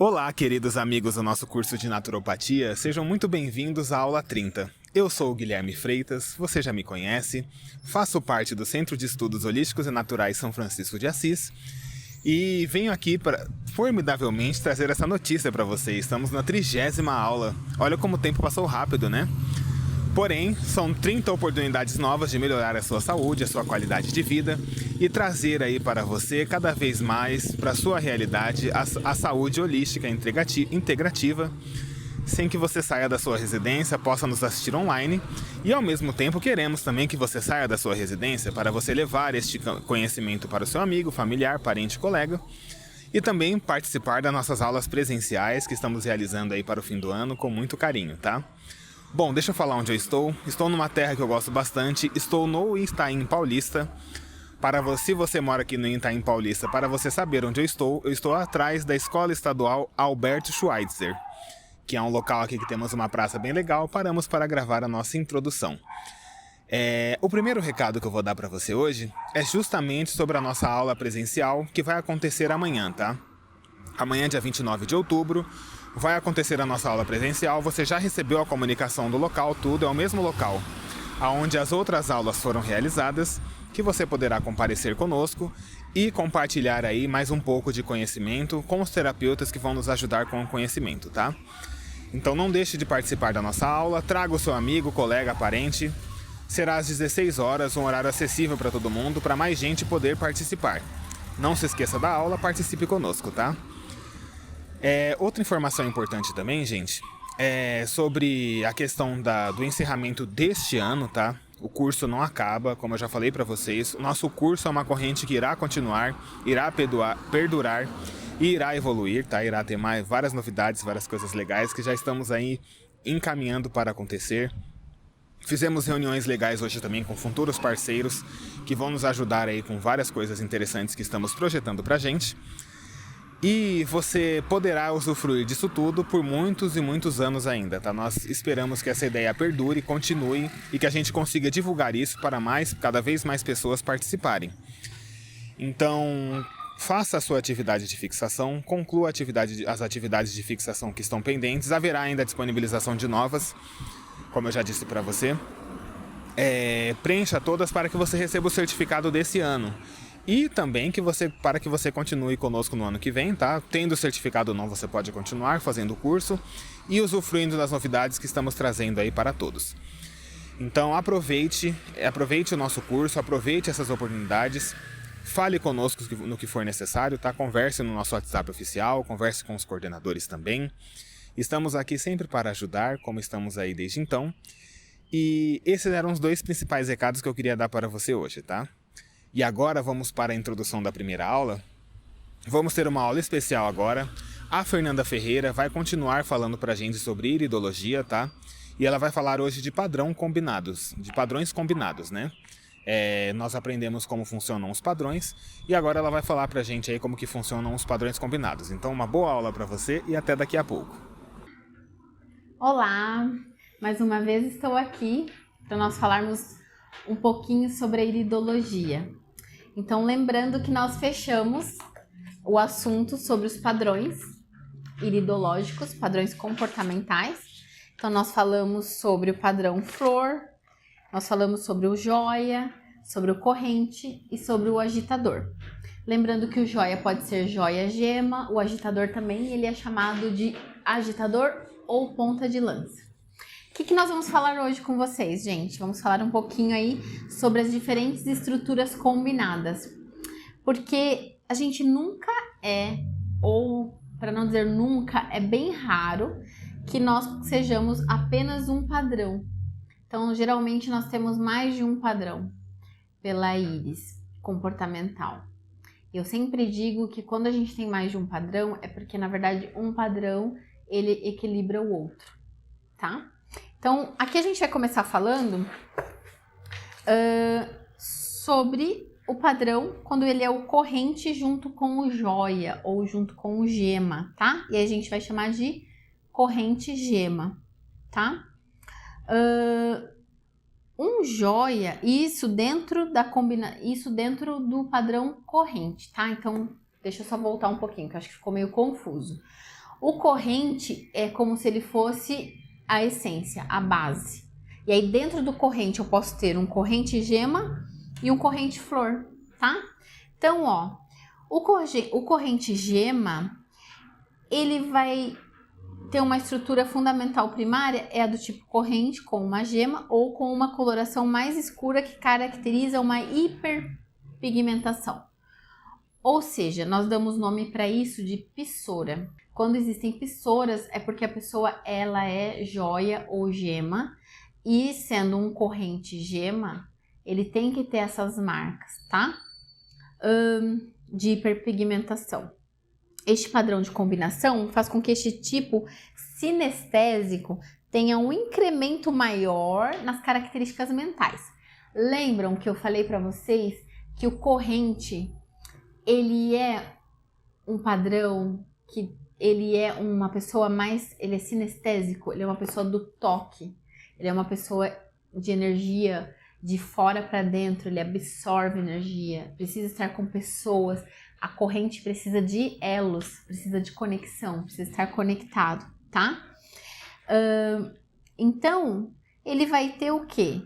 Olá, queridos amigos do nosso curso de Naturopatia, sejam muito bem-vindos à aula 30. Eu sou o Guilherme Freitas, você já me conhece, faço parte do Centro de Estudos Holísticos e Naturais São Francisco de Assis e venho aqui para, formidavelmente, trazer essa notícia para vocês. Estamos na 30ª aula. Olha como o tempo passou rápido, né? Porém, são 30 oportunidades novas de melhorar a sua saúde, a sua qualidade de vida e trazer aí para você cada vez mais para a sua realidade a saúde holística integrativa, sem que você saia da sua residência, possa nos assistir online e ao mesmo tempo queremos também que você saia da sua residência para você levar este conhecimento para o seu amigo, familiar, parente, colega e também participar das nossas aulas presenciais que estamos realizando aí para o fim do ano com muito carinho, tá? Bom, deixa eu falar onde eu estou. Estou numa terra que eu gosto bastante. Estou no Itaim Paulista. Se você mora aqui no Itaim Paulista, para você saber onde eu estou atrás da Escola Estadual Alberto Schweitzer, que é um local aqui que temos uma praça bem legal. Paramos para gravar a nossa introdução. O primeiro recado que eu vou dar para você hoje é justamente sobre a nossa aula presencial que vai acontecer amanhã, tá? Amanhã, dia 29 de outubro, vai acontecer a nossa aula presencial. Você já recebeu a comunicação do local, tudo é o mesmo local onde as outras aulas foram realizadas, que você poderá comparecer conosco e compartilhar aí mais um pouco de conhecimento com os terapeutas que vão nos ajudar com o conhecimento, tá? Então não deixe de participar da nossa aula, traga o seu amigo, colega, parente. Será às 16 horas, um horário acessível para todo mundo, para mais gente poder participar. Não se esqueça da aula, participe conosco, tá? Outra informação importante também, gente, é sobre a questão do encerramento deste ano, tá? O curso não acaba, como eu já falei para vocês. O nosso curso é uma corrente que irá continuar, irá perdurar e irá evoluir, tá? Irá ter várias novidades, várias coisas legais que já estamos aí encaminhando para acontecer. Fizemos reuniões legais hoje também com futuros parceiros que vão nos ajudar aí com várias coisas interessantes que estamos projetando pra gente. E você poderá usufruir disso tudo por muitos e muitos anos ainda, tá? Nós esperamos que essa ideia perdure, continue e que a gente consiga divulgar isso para cada vez mais pessoas participarem. Então, faça a sua atividade de fixação, conclua as atividades de fixação que estão pendentes, haverá ainda a disponibilização de novas, como eu já disse para você. Preencha todas para que você receba o certificado desse ano. E também para que você continue conosco no ano que vem, tá? Tendo o certificado ou não, você pode continuar fazendo o curso e usufruindo das novidades que estamos trazendo aí para todos. Então aproveite o nosso curso, aproveite essas oportunidades, fale conosco no que for necessário, tá? Converse no nosso WhatsApp oficial, converse com os coordenadores também. Estamos aqui sempre para ajudar, como estamos aí desde então. E esses eram os dois principais recados que eu queria dar para você hoje, tá? E agora vamos para a introdução da primeira aula. Vamos ter uma aula especial agora. A Fernanda Ferreira vai continuar falando pra gente sobre iridologia, tá? E ela vai falar hoje de padrões combinados, né? Nós aprendemos como funcionam os padrões e agora ela vai falar pra gente aí como que funcionam os padrões combinados. Então uma boa aula pra você e até daqui a pouco. Olá, mais uma vez estou aqui para nós falarmos um pouquinho sobre a iridologia. Então, lembrando que nós fechamos o assunto sobre os padrões iridológicos, padrões comportamentais. Então, nós falamos sobre o padrão flor, nós falamos sobre o joia, sobre o corrente e sobre o agitador. Lembrando que o joia pode ser joia gema, o agitador também, ele é chamado de agitador ou ponta de lança. O que nós vamos falar hoje com vocês, gente? Vamos falar um pouquinho aí sobre as diferentes estruturas combinadas. Porque a gente nunca ou para não dizer nunca, é bem raro que nós sejamos apenas um padrão. Então, geralmente nós temos mais de um padrão pela íris comportamental. Eu sempre digo que quando a gente tem mais de um padrão, é porque na verdade um padrão ele equilibra o outro, tá? Então, aqui a gente vai começar falando sobre o padrão quando ele é o corrente junto com o joia ou junto com o gema, tá? E a gente vai chamar de corrente gema, tá? Um joia, isso dentro do padrão corrente, tá? Então, deixa eu só voltar um pouquinho, que eu acho que ficou meio confuso. O corrente é como se ele fosse a essência, a base. E aí dentro do corrente eu posso ter um corrente gema e um corrente flor, tá? Então, ó, o corrente gema, ele vai ter uma estrutura fundamental primária, é a do tipo corrente com uma gema ou com uma coloração mais escura que caracteriza uma hiperpigmentação. Ou seja, nós damos nome para isso de pissora. Quando existem pissoras é porque a pessoa ela é joia ou gema e sendo um corrente gema, ele tem que ter essas marcas, tá? De hiperpigmentação. Este padrão de combinação faz com que este tipo sinestésico tenha um incremento maior nas características mentais. Lembram que eu falei para vocês que o corrente, ele é um padrão que ele é uma pessoa mais, ele é sinestésico, ele é uma pessoa do toque, ele é uma pessoa de energia de fora para dentro, ele absorve energia, precisa estar com pessoas. A corrente precisa de elos, precisa de conexão, precisa estar conectado, tá? Então, ele vai ter o quê?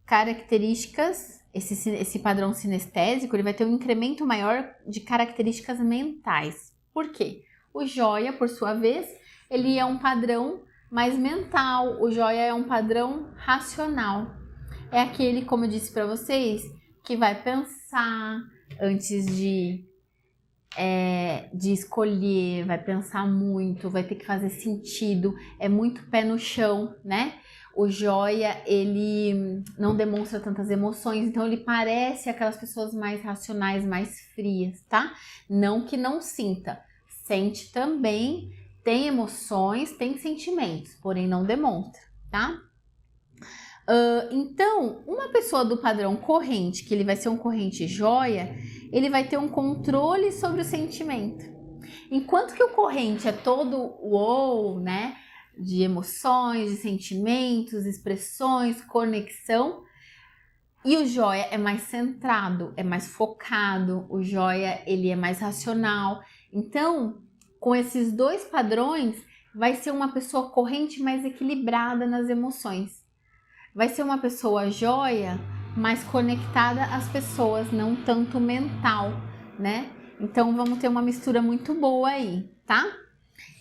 Características, esse padrão sinestésico, ele vai ter um incremento maior de características mentais. Por quê? O joia, por sua vez, ele é um padrão mais mental, o joia é um padrão racional. É aquele, como eu disse para vocês, que vai pensar antes de escolher, vai pensar muito, vai ter que fazer sentido, é muito pé no chão, né? O joia, ele não demonstra tantas emoções, então ele parece aquelas pessoas mais racionais, mais frias, tá? Não que não sinta, sente também, tem emoções, tem sentimentos, porém não demonstra, tá? Então, uma pessoa do padrão corrente, que ele vai ser um corrente joia, ele vai ter um controle sobre o sentimento. Enquanto que o corrente é todo uou, né? De emoções, de sentimentos, expressões, conexão. E o joia é mais centrado, é mais focado. O joia, ele é mais racional. Então, com esses dois padrões, vai ser uma pessoa corrente mais equilibrada nas emoções. Vai ser uma pessoa joia, mais conectada às pessoas, não tanto mental, né? Então, vamos ter uma mistura muito boa aí, tá?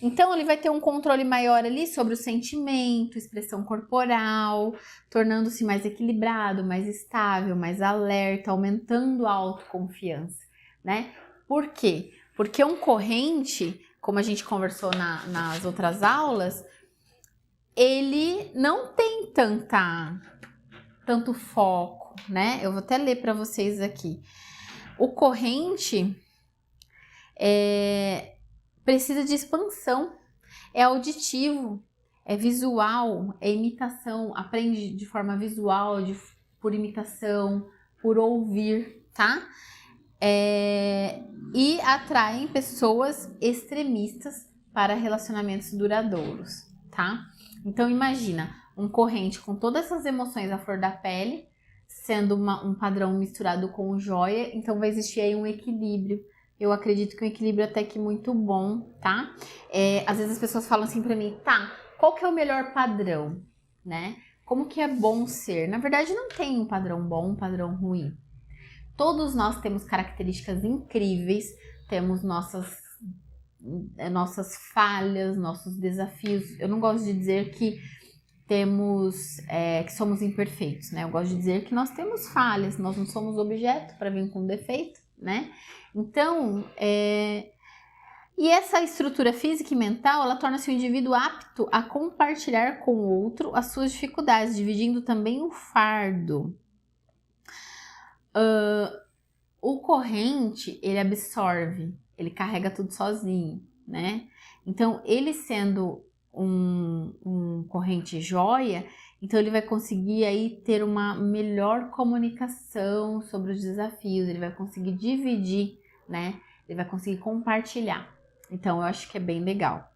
Então, ele vai ter um controle maior ali sobre o sentimento, expressão corporal, tornando-se mais equilibrado, mais estável, mais alerta, aumentando a autoconfiança, né? Por quê? Porque um corrente, como a gente conversou nas outras aulas, ele não tem tanto foco, né? Eu vou até ler para vocês aqui. O corrente precisa de expansão, é auditivo, é visual, é imitação, aprende de forma visual, por imitação, por ouvir, tá? E atraem pessoas extremistas para relacionamentos duradouros, tá? Então imagina um corrente com todas essas emoções à flor da pele, sendo um padrão misturado com joia, então vai existir aí um equilíbrio. Eu acredito que um equilíbrio até que muito bom, tá? Às vezes as pessoas falam assim pra mim, tá, qual que é o melhor padrão, né? Como que é bom ser? Na verdade não tem um padrão bom, um padrão ruim. Todos nós temos características incríveis, temos nossas falhas, nossos desafios. Eu não gosto de dizer que que somos imperfeitos, né? Eu gosto de dizer que nós temos falhas, nós não somos objeto para vir com defeito, né? Então, e essa estrutura física e mental, ela torna-se o indivíduo apto a compartilhar com o outro as suas dificuldades, dividindo também o fardo. O corrente, ele absorve, ele carrega tudo sozinho, né? Então, ele sendo um corrente joia, então ele vai conseguir aí ter uma melhor comunicação sobre os desafios, ele vai conseguir dividir, né? Ele vai conseguir compartilhar. Então, eu acho que é bem legal.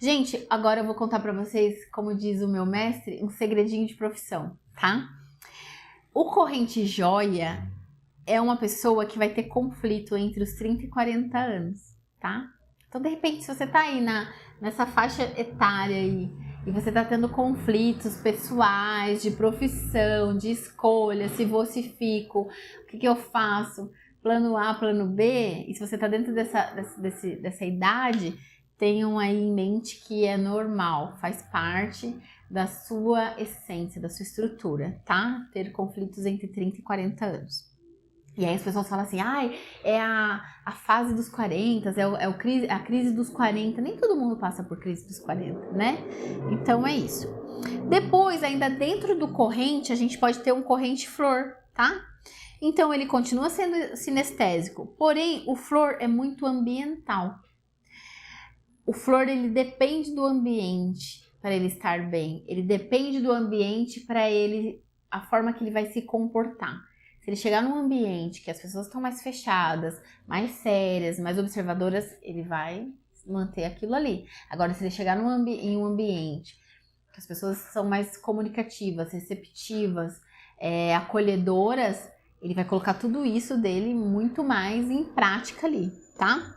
Gente, agora eu vou contar para vocês, como diz o meu mestre, um segredinho de profissão, tá? O corrente joia é uma pessoa que vai ter conflito entre os 30 e 40 anos, tá? Então, de repente, se você tá aí nessa faixa etária aí, e você tá tendo conflitos pessoais, de profissão, de escolha, se vou, se fico, o que eu faço, plano A, plano B, e se você tá dentro dessa idade, tenham aí em mente que é normal, faz parte da sua essência, da sua estrutura, tá? Ter conflitos entre 30 e 40 anos. E aí as pessoas falam assim, ai, é a fase dos 40, a crise dos 40. Nem todo mundo passa por crise dos 40, né? Então é isso. Depois, ainda dentro do corrente, a gente pode ter um corrente flor, tá? Então ele continua sendo sinestésico, porém o flor é muito ambiental. O flor, ele depende do ambiente para ele estar bem. Ele depende do ambiente para ele, a forma que ele vai se comportar. Se ele chegar num ambiente que as pessoas estão mais fechadas, mais sérias, mais observadoras, ele vai manter aquilo ali. Agora, se ele chegar em um ambiente que as pessoas são mais comunicativas, receptivas, acolhedoras, ele vai colocar tudo isso dele muito mais em prática ali, tá?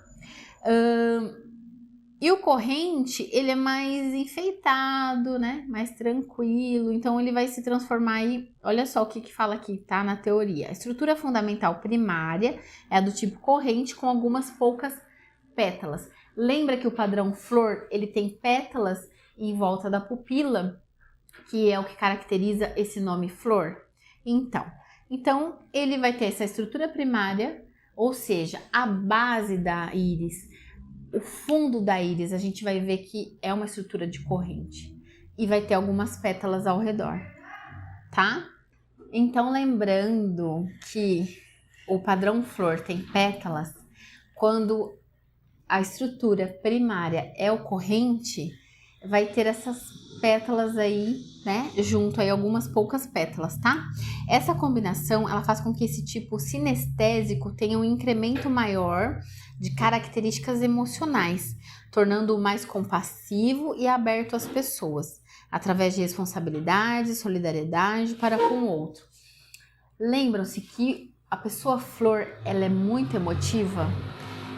E o corrente, ele é mais enfeitado, né? Mais tranquilo. Então, ele vai se transformar aí... Olha só o que fala aqui, tá? Na teoria. A estrutura fundamental primária é a do tipo corrente com algumas poucas pétalas. Lembra que o padrão flor, ele tem pétalas em volta da pupila, que é o que caracteriza esse nome flor? Então ele vai ter essa estrutura primária, ou seja, a base da íris. O fundo da íris, a gente vai ver que é uma estrutura de corrente e vai ter algumas pétalas ao redor, tá? Então, lembrando que o padrão flor tem pétalas, quando a estrutura primária é o corrente, vai ter essas pétalas aí, né? Junto aí algumas poucas pétalas, tá? Essa combinação, ela faz com que esse tipo sinestésico tenha um incremento maior de características emocionais, tornando-o mais compassivo e aberto às pessoas, através de responsabilidade e solidariedade para com o outro. Lembram-se que a pessoa flor, ela é muito emotiva?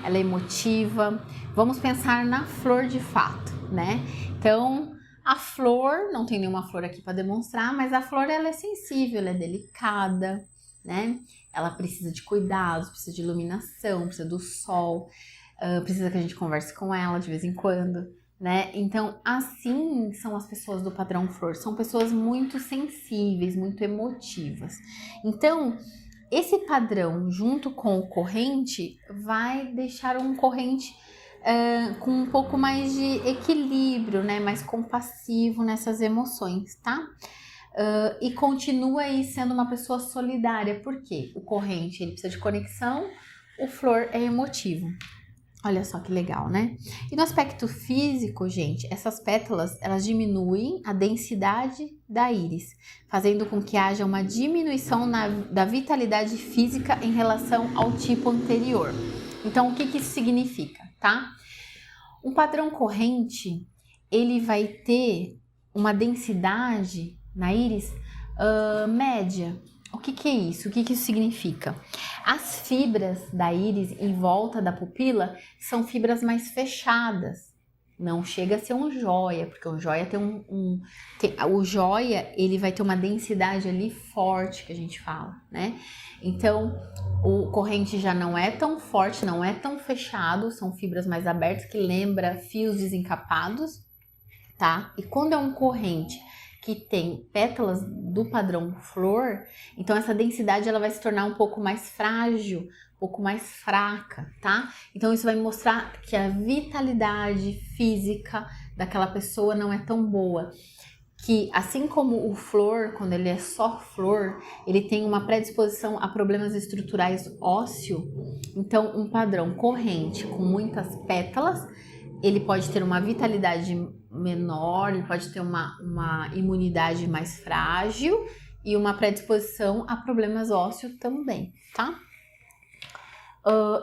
Ela é emotiva. Vamos pensar na flor de fato, né? Então, a flor, não tem nenhuma flor aqui para demonstrar, mas a flor, ela é sensível, ela é delicada, né? Ela precisa de cuidados, precisa de iluminação, precisa do sol, precisa que a gente converse com ela de vez em quando, né? Então, assim são as pessoas do padrão flor, são pessoas muito sensíveis, muito emotivas. Então, esse padrão junto com o corrente vai deixar um corrente com um pouco mais de equilíbrio, né? Mais compassivo nessas emoções, tá? E continua aí sendo uma pessoa solidária, porque o corrente ele precisa de conexão, o flor é emotivo. Olha só que legal, né? E no aspecto físico, gente, essas pétalas, elas diminuem a densidade da íris, fazendo com que haja uma diminuição da vitalidade física em relação ao tipo anterior. Então, o que isso significa, tá? Um padrão corrente, ele vai ter uma densidade na íris média. O que é isso? O que isso significa? As fibras da íris em volta da pupila são fibras mais fechadas. Não chega a ser um jóia, porque o jóia o jóia, ele vai ter uma densidade ali forte, que a gente fala, né? Então, o corrente já não é tão forte, não é tão fechado, são fibras mais abertas, que lembra fios desencapados, tá? E quando é um corrente que tem pétalas do padrão flor, então essa densidade ela vai se tornar um pouco mais frágil, um pouco mais fraca, tá? Então isso vai mostrar que a vitalidade física daquela pessoa não é tão boa. Que assim como o flor, quando ele é só flor, ele tem uma predisposição a problemas estruturais ósseo, então um padrão corrente com muitas pétalas, ele pode ter uma vitalidade menor, ele pode ter uma imunidade mais frágil e uma predisposição a problemas ósseos também, tá?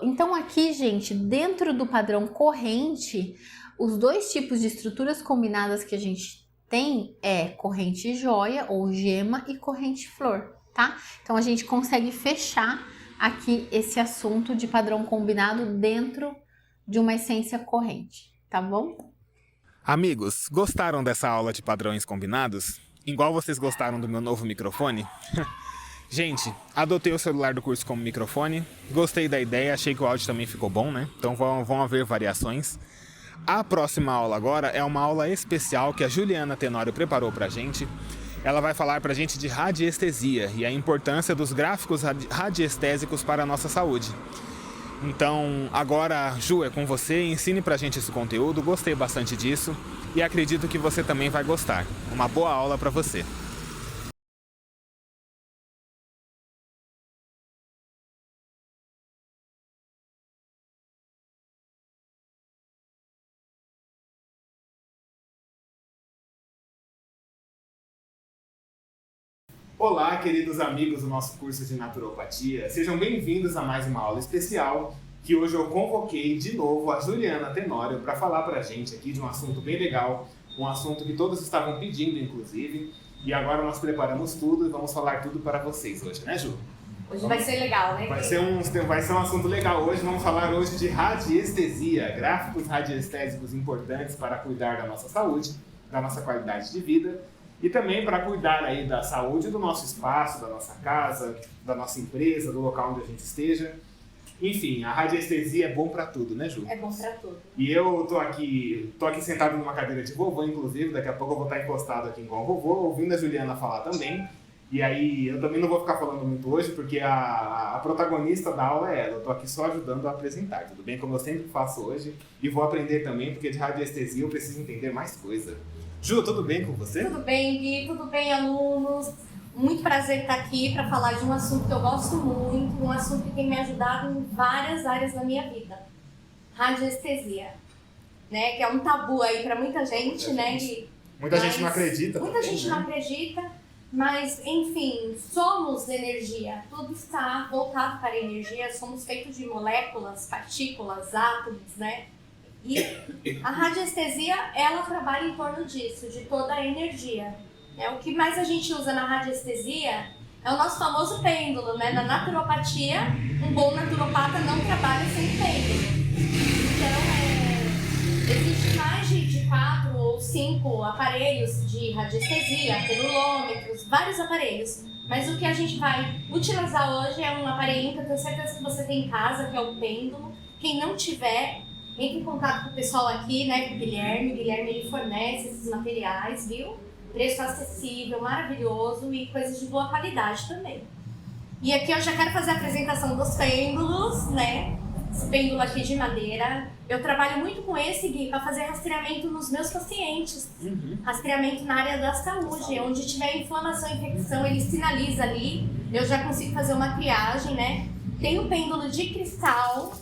Então aqui, gente, dentro do padrão corrente, os dois tipos de estruturas combinadas que a gente tem é corrente joia ou gema e corrente flor, tá? Então a gente consegue fechar aqui esse assunto de padrão combinado dentro de uma essência corrente, tá bom? Amigos, gostaram dessa aula de padrões combinados? Igual vocês gostaram do meu novo microfone? Gente, adotei o celular do curso como microfone, gostei da ideia, achei que o áudio também ficou bom, né? Então vão haver variações. A próxima aula agora é uma aula especial que a Juliana Tenório preparou pra gente. Ela vai falar pra gente de radiestesia e a importância dos gráficos radiestésicos para a nossa saúde. Então, agora, Ju, é com você, ensine pra gente esse conteúdo, gostei bastante disso e acredito que você também vai gostar. Uma boa aula pra você. Olá, queridos amigos do nosso curso de naturopatia, sejam bem-vindos a mais uma aula especial que hoje eu convoquei de novo a Juliana Tenório para falar pra gente aqui de um assunto bem legal, um assunto que todos estavam pedindo, inclusive, e agora nós preparamos tudo e vamos falar tudo para vocês hoje, né, Ju? Hoje vai ser legal, né? Vai ser um assunto legal hoje, vamos falar hoje de radiestesia, gráficos radiestésicos importantes para cuidar da nossa saúde, da nossa qualidade de vida, e também para cuidar aí da saúde do nosso espaço, da nossa casa, da nossa empresa, do local onde a gente esteja. Enfim, a radiestesia é bom para tudo, né, Ju? É bom para tudo. E eu tô aqui sentado numa cadeira de vovô, inclusive, daqui a pouco eu vou estar encostado aqui igual o vovô, ouvindo a Juliana falar também. E aí, eu também não vou ficar falando muito hoje, porque a protagonista da aula é ela. Eu tô aqui só ajudando a apresentar, tudo bem? Como eu sempre faço hoje. E vou aprender também, porque de radiestesia eu preciso entender mais coisa. Ju, tudo bem com você? Tudo bem, Gui, tudo bem, alunos? Muito prazer estar aqui para falar de um assunto que eu gosto muito, um assunto que tem me ajudado em várias áreas da minha vida. Radiestesia, né? Que é um tabu aí para muita gente, né, Gui? Muita gente não acredita. Muita também, gente né? não acredita, mas, enfim, somos energia. Tudo está voltado para a energia, somos feitos de moléculas, partículas, átomos, né? E a radiestesia, ela trabalha em torno disso, de toda a energia. O que mais a gente usa na radiestesia é o nosso famoso pêndulo, né? Na naturopatia, um bom naturopata não trabalha sem pêndulo. Então, existe mais de 4 ou 5 aparelhos de radiestesia, tenulômetros, vários aparelhos. Mas o que a gente vai utilizar hoje é um aparelhinho que eu tenho certeza que você tem em casa, que é o pêndulo. Quem não tiver, entre em contato com o pessoal aqui, né, com o Guilherme. O Guilherme, ele fornece esses materiais, viu? Preço acessível, maravilhoso e coisas de boa qualidade também. E aqui eu já quero fazer a apresentação dos pêndulos, né? Esse pêndulo aqui de madeira. Eu trabalho muito com esse, Gui, para fazer rastreamento nos meus pacientes. Rastreamento na área da saúde. Onde tiver inflamação, infecção, ele sinaliza ali. Eu já consigo fazer uma triagem, né? Tem o pêndulo de cristal.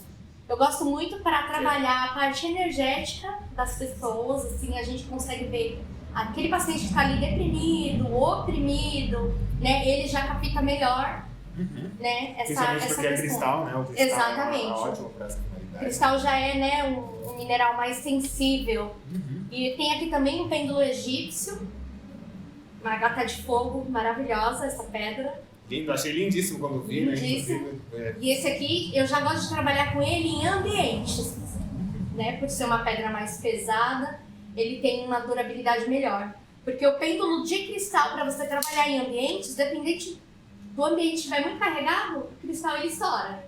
Eu gosto muito para trabalhar a parte energética das pessoas. Assim, a gente consegue ver aquele paciente que está ali deprimido, oprimido, né? Ele já capta melhor, né? Principalmente porque é cristal, né? O cristal Exatamente. É ótimo para essa finalidade. O cristal já é, né, um mineral mais sensível. E tem aqui também um pêndulo egípcio, uma gata de fogo maravilhosa, essa pedra. Lindo, achei lindíssimo quando vi, Lindíssimo. né? E esse aqui, eu já gosto de trabalhar com ele em ambientes, né? Por ser uma pedra mais pesada, ele tem uma durabilidade melhor. Porque o pêndulo de cristal, para você trabalhar em ambientes, dependente do ambiente estiver muito carregado, o cristal ele estoura.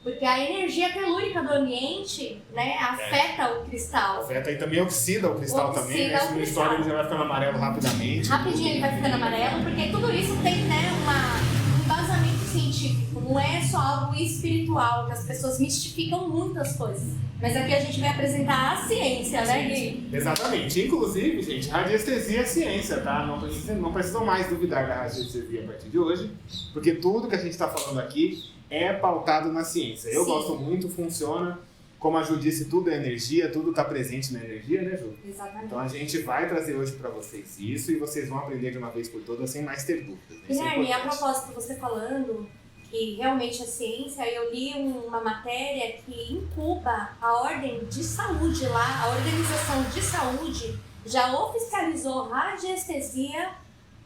Porque a energia telúrica do ambiente, né, afeta o cristal. Afeta e também oxida o cristal também, né? Se não estoura, ele já vai ficando amarelo rapidamente. Rapidinho ele vai ficando amarelo, porque tudo isso tem, né, um embasamento científico. Não é só algo espiritual, que as pessoas mistificam muitas coisas. Mas aqui a gente vai apresentar a ciência, né, Gui? Exatamente. Inclusive, gente, radiestesia é ciência, tá? Não precisam mais duvidar da radiestesia a partir de hoje, porque tudo que a gente está falando aqui é pautado na ciência. Eu gosto muito, funciona. Como a Ju disse, tudo é energia, tudo está presente na energia, né, Ju? Exatamente. Então a gente vai trazer hoje para vocês isso e vocês vão aprender de uma vez por todas sem mais ter dúvidas. Né? Guilherme, a propósito, você falando que realmente a ciência, eu li uma matéria que incuba a ordem de saúde lá, a Organização de Saúde já oficializou radiestesia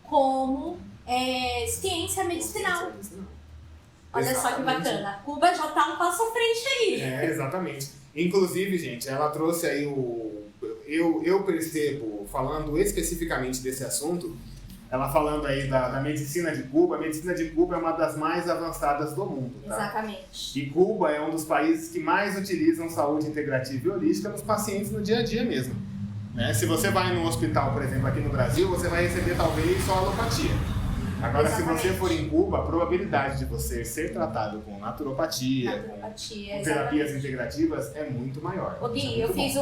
como ciência medicinal. Olha só que bacana. Cuba já está um passo à frente aí. Exatamente. Inclusive, gente, ela trouxe aí eu percebo, falando especificamente desse assunto, ela falando aí da medicina de Cuba, a medicina de Cuba é uma das mais avançadas do mundo, tá? Exatamente. E Cuba é um dos países que mais utilizam saúde integrativa e holística nos pacientes no dia a dia mesmo. Né? Se você vai num hospital, por exemplo, aqui no Brasil, você vai receber talvez só alopatia. Agora, Exatamente. se você for em Cuba, a probabilidade de você ser tratado com naturopatia, com terapias integrativas é muito maior. Ô Gui, eu fiz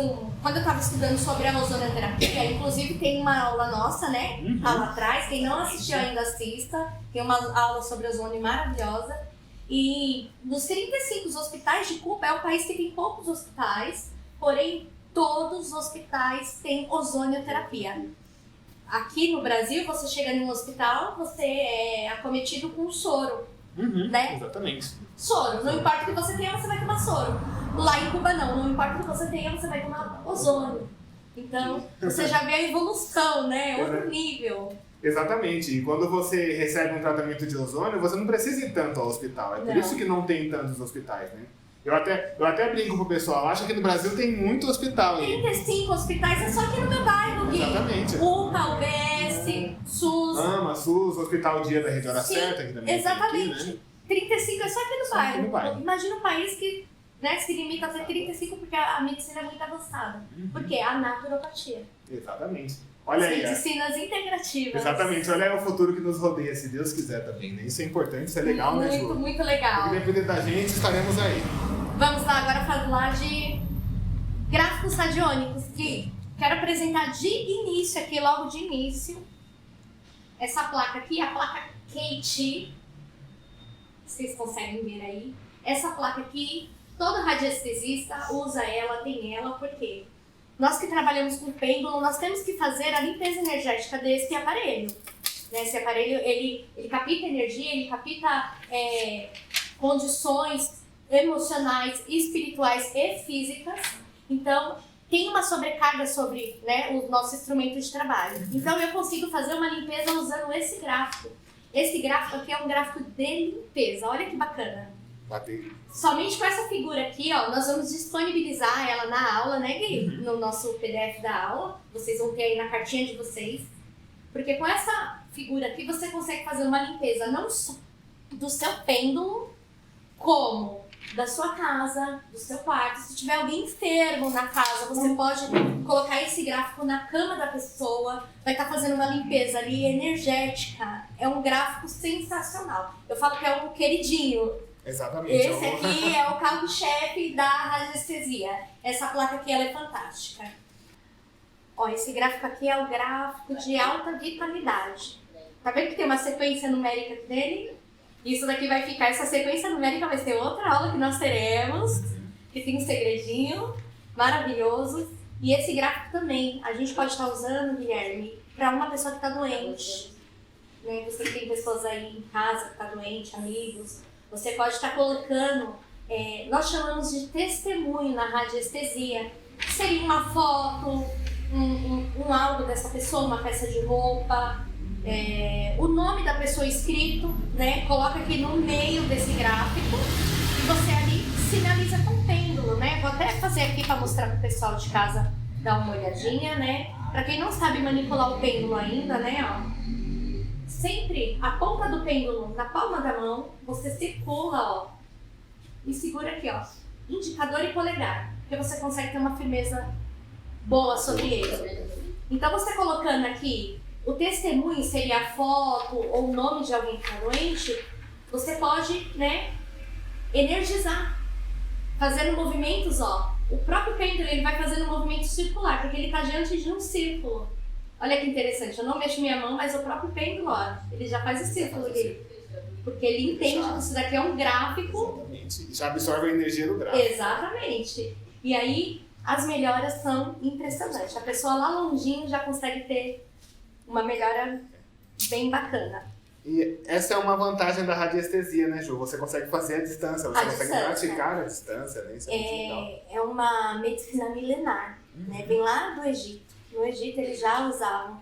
quando eu estava estudando sobre a ozonoterapia, inclusive tem uma aula nossa, né? Tá lá atrás, quem não assistiu ainda assista, tem uma aula sobre ozônio maravilhosa. E nos 35 hospitais de Cuba, é um país que tem poucos hospitais, porém todos os hospitais têm ozonioterapia. Aqui no Brasil, você chega num hospital, você é acometido com soro, né? Exatamente. Soro, não importa o que você tenha, você vai tomar soro. Lá em Cuba não importa o que você tenha, você vai tomar ozônio. Então, você já vê a evolução, né? Outro nível. Exatamente. E quando você recebe um tratamento de ozônio, você não precisa ir tanto ao hospital. É por isso que não tem tantos hospitais, né? Eu até brinco pro pessoal, acho que no Brasil tem muito hospital. 35 hospitais é só aqui no meu bairro, Gui. Exatamente. UPA, UBS, SUS. SUS, Hospital Dia da Rede Hora Sim, Certa, que também exatamente. tem aqui, né? 35 é só aqui no Só aqui bairro. no bairro. Imagina um país que, né, se limita a ter 35 porque a medicina é muito avançada. Porque é a naturopatia. Exatamente. Olha As aí. medicinas integrativas. Exatamente, olha aí o futuro que nos rodeia, se Deus quiser também, né? Isso é importante, isso é legal, né, Ju? Muito legal. Se depender da gente, estaremos aí. Vamos lá agora falar de gráficos radiônicos, que quero apresentar de início aqui, logo de início, essa placa aqui, a placa KT. Vocês conseguem ver aí? Essa placa aqui, todo radiestesista usa ela, tem ela, porque nós que trabalhamos com pêndulo, nós temos que fazer a limpeza energética desse aparelho. Esse aparelho, ele capta energia, ele capta condições emocionais, espirituais e físicas. Então, tem uma sobrecarga sobre, né, o nosso instrumento de trabalho. Então, eu consigo fazer uma limpeza usando esse gráfico. Esse gráfico aqui é um gráfico de limpeza. Olha que bacana. Somente com essa figura aqui, ó, nós vamos disponibilizar ela na aula, né, Gui? No nosso PDF da aula. Vocês vão ter aí na cartinha de vocês. Porque com essa figura aqui, você consegue fazer uma limpeza não só do seu pêndulo, como da sua casa, do seu quarto. Se tiver alguém enfermo na casa, você pode colocar esse gráfico na cama da pessoa, vai estar fazendo uma limpeza ali energética. É um gráfico sensacional. Eu falo que é um queridinho. Exatamente. Esse aqui é o carro-chefe da radiestesia. Essa placa aqui ela é fantástica. Ó, esse gráfico aqui é o gráfico de alta vitalidade. Tá vendo que tem uma sequência numérica dele? Isso daqui vai ficar, essa sequência numérica vai ser outra aula que nós teremos, que tem um segredinho maravilhoso. E esse gráfico também, a gente pode estar usando, Guilherme, para uma pessoa que está doente. Né? Você tem pessoas aí em casa que está doente, amigos. Você pode estar colocando, nós chamamos de testemunho na radiestesia. Seria uma foto, um algo dessa pessoa, uma peça de roupa. O nome da pessoa escrito, né? Coloca aqui no meio desse gráfico e você ali sinaliza com o pêndulo, né? Vou até fazer aqui para mostrar para o pessoal de casa dar uma olhadinha, né? Para quem não sabe manipular o pêndulo ainda, né? Ó, sempre a ponta do pêndulo na palma da mão, você circula, ó, e segura aqui, ó, indicador e polegar, porque você consegue ter uma firmeza boa sobre ele. Então você colocando aqui o testemunho, seria a foto ou o nome de alguém que está doente, você pode, né, energizar, fazendo movimentos, ó. O próprio pêndulo ele vai fazendo um movimento circular, porque ele está diante de um círculo. Olha que interessante, eu não mexo minha mão, mas o próprio pêndulo, ó, ele já faz o círculo aqui. Porque ele entende que isso daqui é um gráfico. Exatamente, já absorve a energia do gráfico. Exatamente. E aí, as melhoras são impressionantes. A pessoa lá longinho já consegue ter uma melhora bem bacana. E essa é uma vantagem da radiestesia, né, Ju? Você consegue fazer à distância, você consegue praticar à distância, né? Isso é muito legal. É uma medicina milenar, né? Vem lá do Egito. No Egito eles já usavam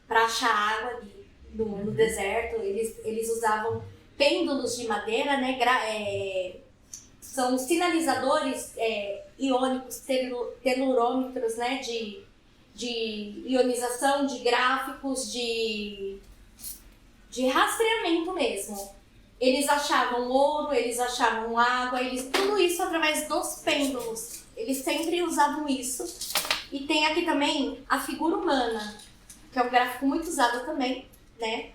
para achar água ali no deserto, eles usavam pêndulos de madeira, né? São sinalizadores iônicos, telurômetros, né, de ionização, de gráficos, de rastreamento mesmo. Eles achavam ouro, eles achavam água, tudo isso através dos pêndulos. Eles sempre usavam isso. E tem aqui também a figura humana, que é um gráfico muito usado também, né?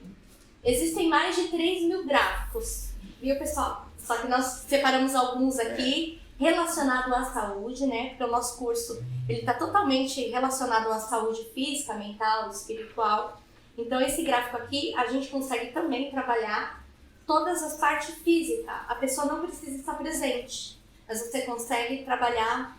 Existem mais de 3.000 gráficos, viu, pessoal? Só que nós separamos alguns aqui relacionados à saúde, né? Porque o nosso curso ele está totalmente relacionado à saúde física, mental, espiritual. Então, esse gráfico aqui, a gente consegue também trabalhar todas as partes físicas. A pessoa não precisa estar presente, mas você consegue trabalhar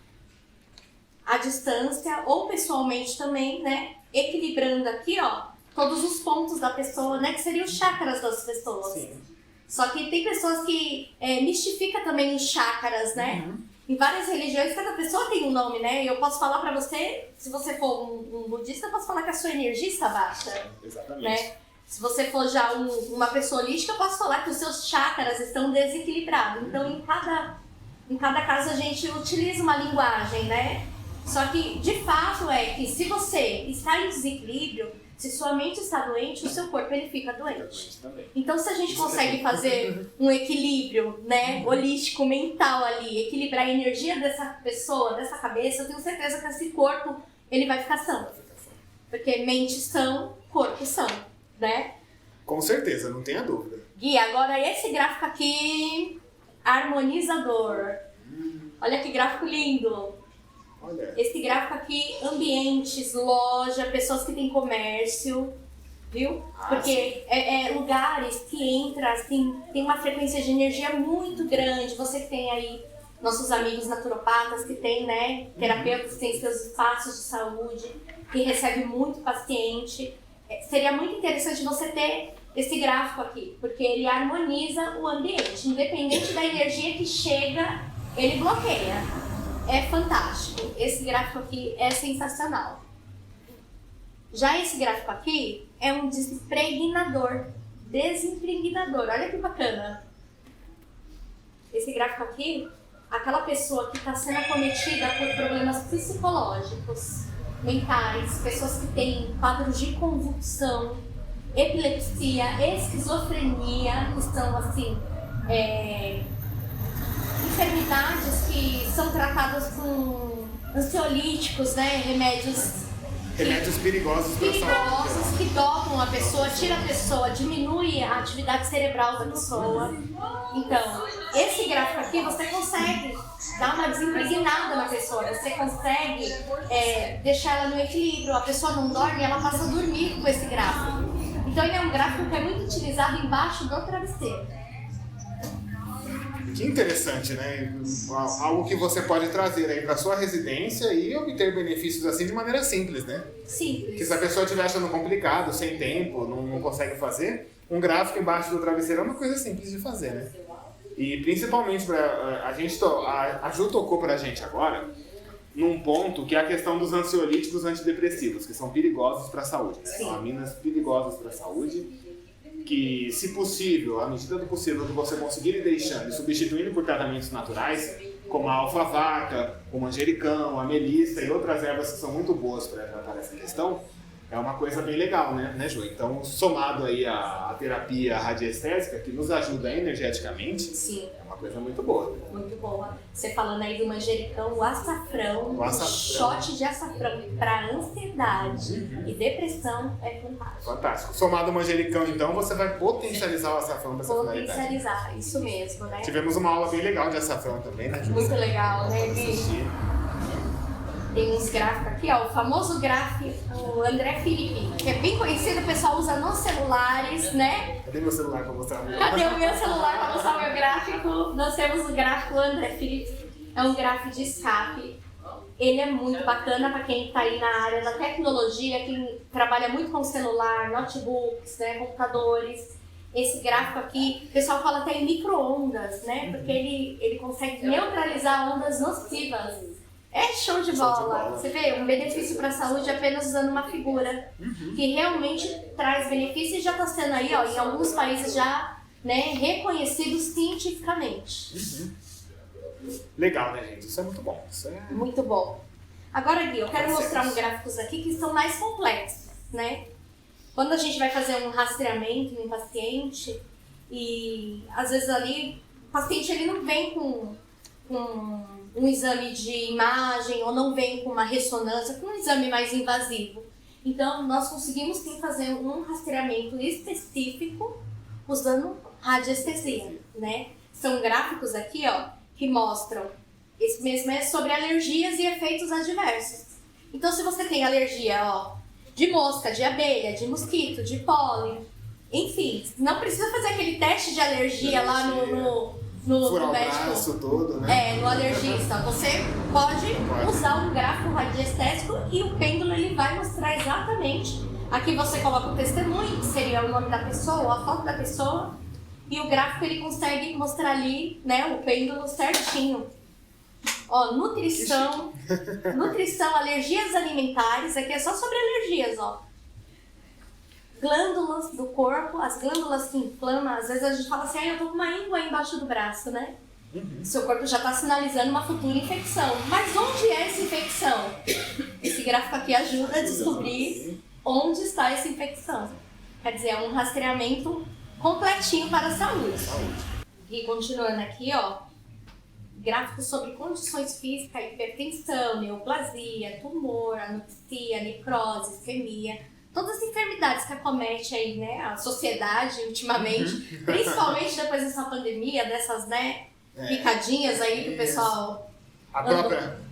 à distância ou pessoalmente também, né? Equilibrando aqui, ó, todos os pontos da pessoa, né? Que seriam os chakras das pessoas. Sim. Só que tem pessoas que mistificam também os chakras, né? Uhum. Em várias religiões, cada pessoa tem um nome, né? E eu posso falar pra você, se você for um budista, eu posso falar que a sua energia está baixa. Exatamente. Né? Se você for já uma pessoa holística, eu posso falar que os seus chakras estão desequilibrados. Então, em cada caso, a gente utiliza uma linguagem, né? Só que, de fato, é que se você está em desequilíbrio, se sua mente está doente, o seu corpo ele fica doente. Então, se a gente consegue fazer um equilíbrio, né, holístico, mental ali, equilibrar a energia dessa pessoa, dessa cabeça, eu tenho certeza que esse corpo ele vai ficar são. Porque mente são, corpo são, né? Com certeza, não tenha dúvida. Gui, agora esse gráfico aqui, harmonizador. Olha que gráfico lindo. Olha. Esse gráfico aqui, ambientes, loja, pessoas que têm comércio, viu? Porque é lugares que entra, assim, tem uma frequência de energia muito grande. Você que tem aí nossos amigos naturopatas que tem, né? Terapeutas que têm seus espaços de saúde, que recebe muito paciente. Seria muito interessante você ter esse gráfico aqui, porque ele harmoniza o ambiente. Independente da energia que chega, ele bloqueia. É fantástico. Esse gráfico aqui é sensacional. Já esse gráfico aqui é um desimpregnador. Olha que bacana. Esse gráfico aqui, aquela pessoa que está sendo acometida por problemas psicológicos, mentais, pessoas que têm quadros de convulsão, epilepsia, esquizofrenia, que são assim, enfermidades que são tratadas com ansiolíticos, né? Remédios perigosos que dopam a pessoa, tira a pessoa, diminui a atividade cerebral da pessoa. Então, esse gráfico aqui você consegue dar uma desimpregnada na pessoa, você consegue deixar ela no equilíbrio. A pessoa não dorme, ela passa a dormir com esse gráfico. Então, ele é um gráfico que é muito utilizado embaixo do travesseiro. Que interessante, né? Algo que você pode trazer aí para sua residência e obter benefícios assim de maneira simples, né? Simples. Porque se a pessoa estiver achando complicado, sem tempo, não consegue fazer, um gráfico embaixo do travesseiro é uma coisa simples de fazer, né? E principalmente a Ju tocou pra gente agora num ponto que é a questão dos ansiolíticos antidepressivos, que são perigosos para a saúde, né? São aminas perigosas para a saúde. Que, se possível, à medida do possível, que você conseguir ir deixando e substituindo por tratamentos naturais, como a alfavaca, o manjericão, a melissa e outras ervas que são muito boas para tratar essa questão, é uma coisa bem legal, né, Ju? Então, somado aí à terapia radiestésica, que nos ajuda energeticamente, sim, é uma coisa muito boa. Muito boa. Você falando aí do manjericão, o açafrão, shot de açafrão para ansiedade e depressão é fantástico. Fantástico. Somado ao manjericão, então, você vai potencializar o açafrão para essa finalidade. Potencializar, isso mesmo, né? Tivemos uma aula bem legal de açafrão também, né, Ju? Muito legal, né, Gui? Tem uns gráficos aqui, ó, o famoso gráfico André Filipe, que é bem conhecido, o pessoal usa nos celulares, né? Cadê meu celular para mostrar o meu? Cadê o meu celular para mostrar o meu gráfico? Nós temos o gráfico André Filipe, é um gráfico de escape. Ele é muito bacana para quem está aí na área da tecnologia, quem trabalha muito com celular, notebooks, né, computadores. Esse gráfico aqui, o pessoal fala até em micro-ondas, né? Porque ele consegue neutralizar ondas nocivas. É show de bola. Você vê, um benefício para a saúde apenas usando uma figura que realmente traz benefício e já está sendo aí, ó, em alguns países já, né, reconhecido cientificamente. Legal, né, gente? Isso é muito bom. Isso é... Muito bom. Agora, Gui, eu quero mostrar uns gráficos aqui que são mais complexos, né? Quando a gente vai fazer um rastreamento em um paciente e às vezes ali o paciente ele não vem com um exame de imagem ou não vem com uma ressonância, com um exame mais invasivo. Então, nós conseguimos sim fazer um rastreamento específico usando radiestesia, né? São gráficos aqui, ó, que mostram, esse mesmo é sobre alergias e efeitos adversos. Então, se você tem alergia, ó, de mosca, de abelha, de mosquito, de pólen, enfim, não precisa fazer aquele teste de alergia lá no furar o médico. braço todo, né? No alergista. Você pode usar um gráfico radiestésico e o pêndulo ele vai mostrar exatamente. Aqui você coloca o testemunho, que seria o nome da pessoa, a foto da pessoa, e o gráfico ele consegue mostrar ali, né, o pêndulo certinho. Ó, nutrição, alergias alimentares, aqui é só sobre alergias, ó. Glândulas do corpo, as glândulas que inflamam, às vezes a gente fala assim, eu tô com uma íngua embaixo do braço, né? Seu corpo já está sinalizando uma futura infecção. Mas onde é essa infecção? Esse gráfico aqui ajuda a descobrir onde está essa infecção. Quer dizer, é um rastreamento completinho para a saúde. E continuando aqui, ó, gráficos sobre condições físicas, hipertensão, neoplasia, tumor, anorexia, necrose, isquemia, todas as enfermidades que acometem aí, né, a sociedade ultimamente, principalmente depois dessa pandemia, dessas, né, picadinhas aí que o pessoal...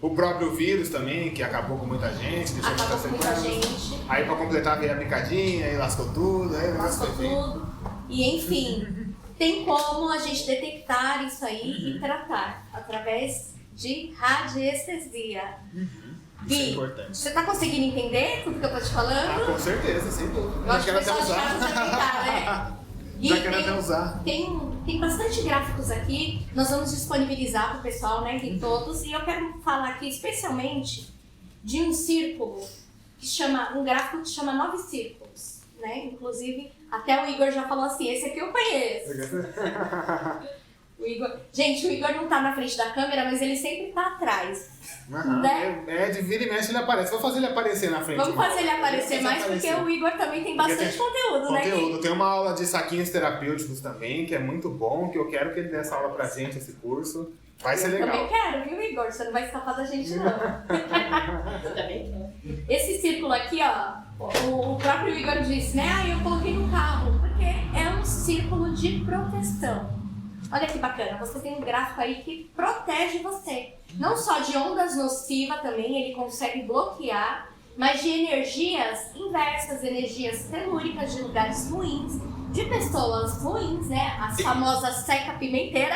O próprio vírus também, que acabou com muita gente, deixou acabou com muita gente. Aí pra completar veio a picadinha, aí lascou tudo, aí o negócio foi tudo. E enfim, tem como a gente detectar isso aí e tratar através de radiestesia. Isso é importante. Você tá conseguindo entender tudo que eu tô te falando? Com certeza, sem dúvida. Eu acho que o pessoal né? Já quero até usar. Tem bastante gráficos aqui, nós vamos disponibilizar para o pessoal, né, de todos, e eu quero falar aqui especialmente de um círculo, um gráfico que chama 9 círculos, né, inclusive até o Igor já falou assim, esse aqui eu conheço. Gente, o Igor não tá na frente da câmera, mas ele sempre tá atrás. Né? De vira e mexe ele aparece. Vou fazer ele aparecer na frente. Vamos fazer ele aparecer mais, porque o Igor também tem bastante conteúdo, né? Tem uma aula de saquinhos terapêuticos também, que é muito bom, que eu quero que ele dê essa aula pra gente, esse curso. Vai ser legal. Eu também quero, viu, Igor? Você não vai escapar da gente, não. Eu também quero. Esse círculo aqui, ó, o próprio Igor disse, né? Eu coloquei no carro, porque é um círculo de proteção. Olha que bacana, você tem um gráfico aí que protege você. Não só de ondas nocivas também, ele consegue bloquear, mas de energias inversas, energias telúricas de lugares ruins, de pessoas ruins, né? As famosas seca pimenteira.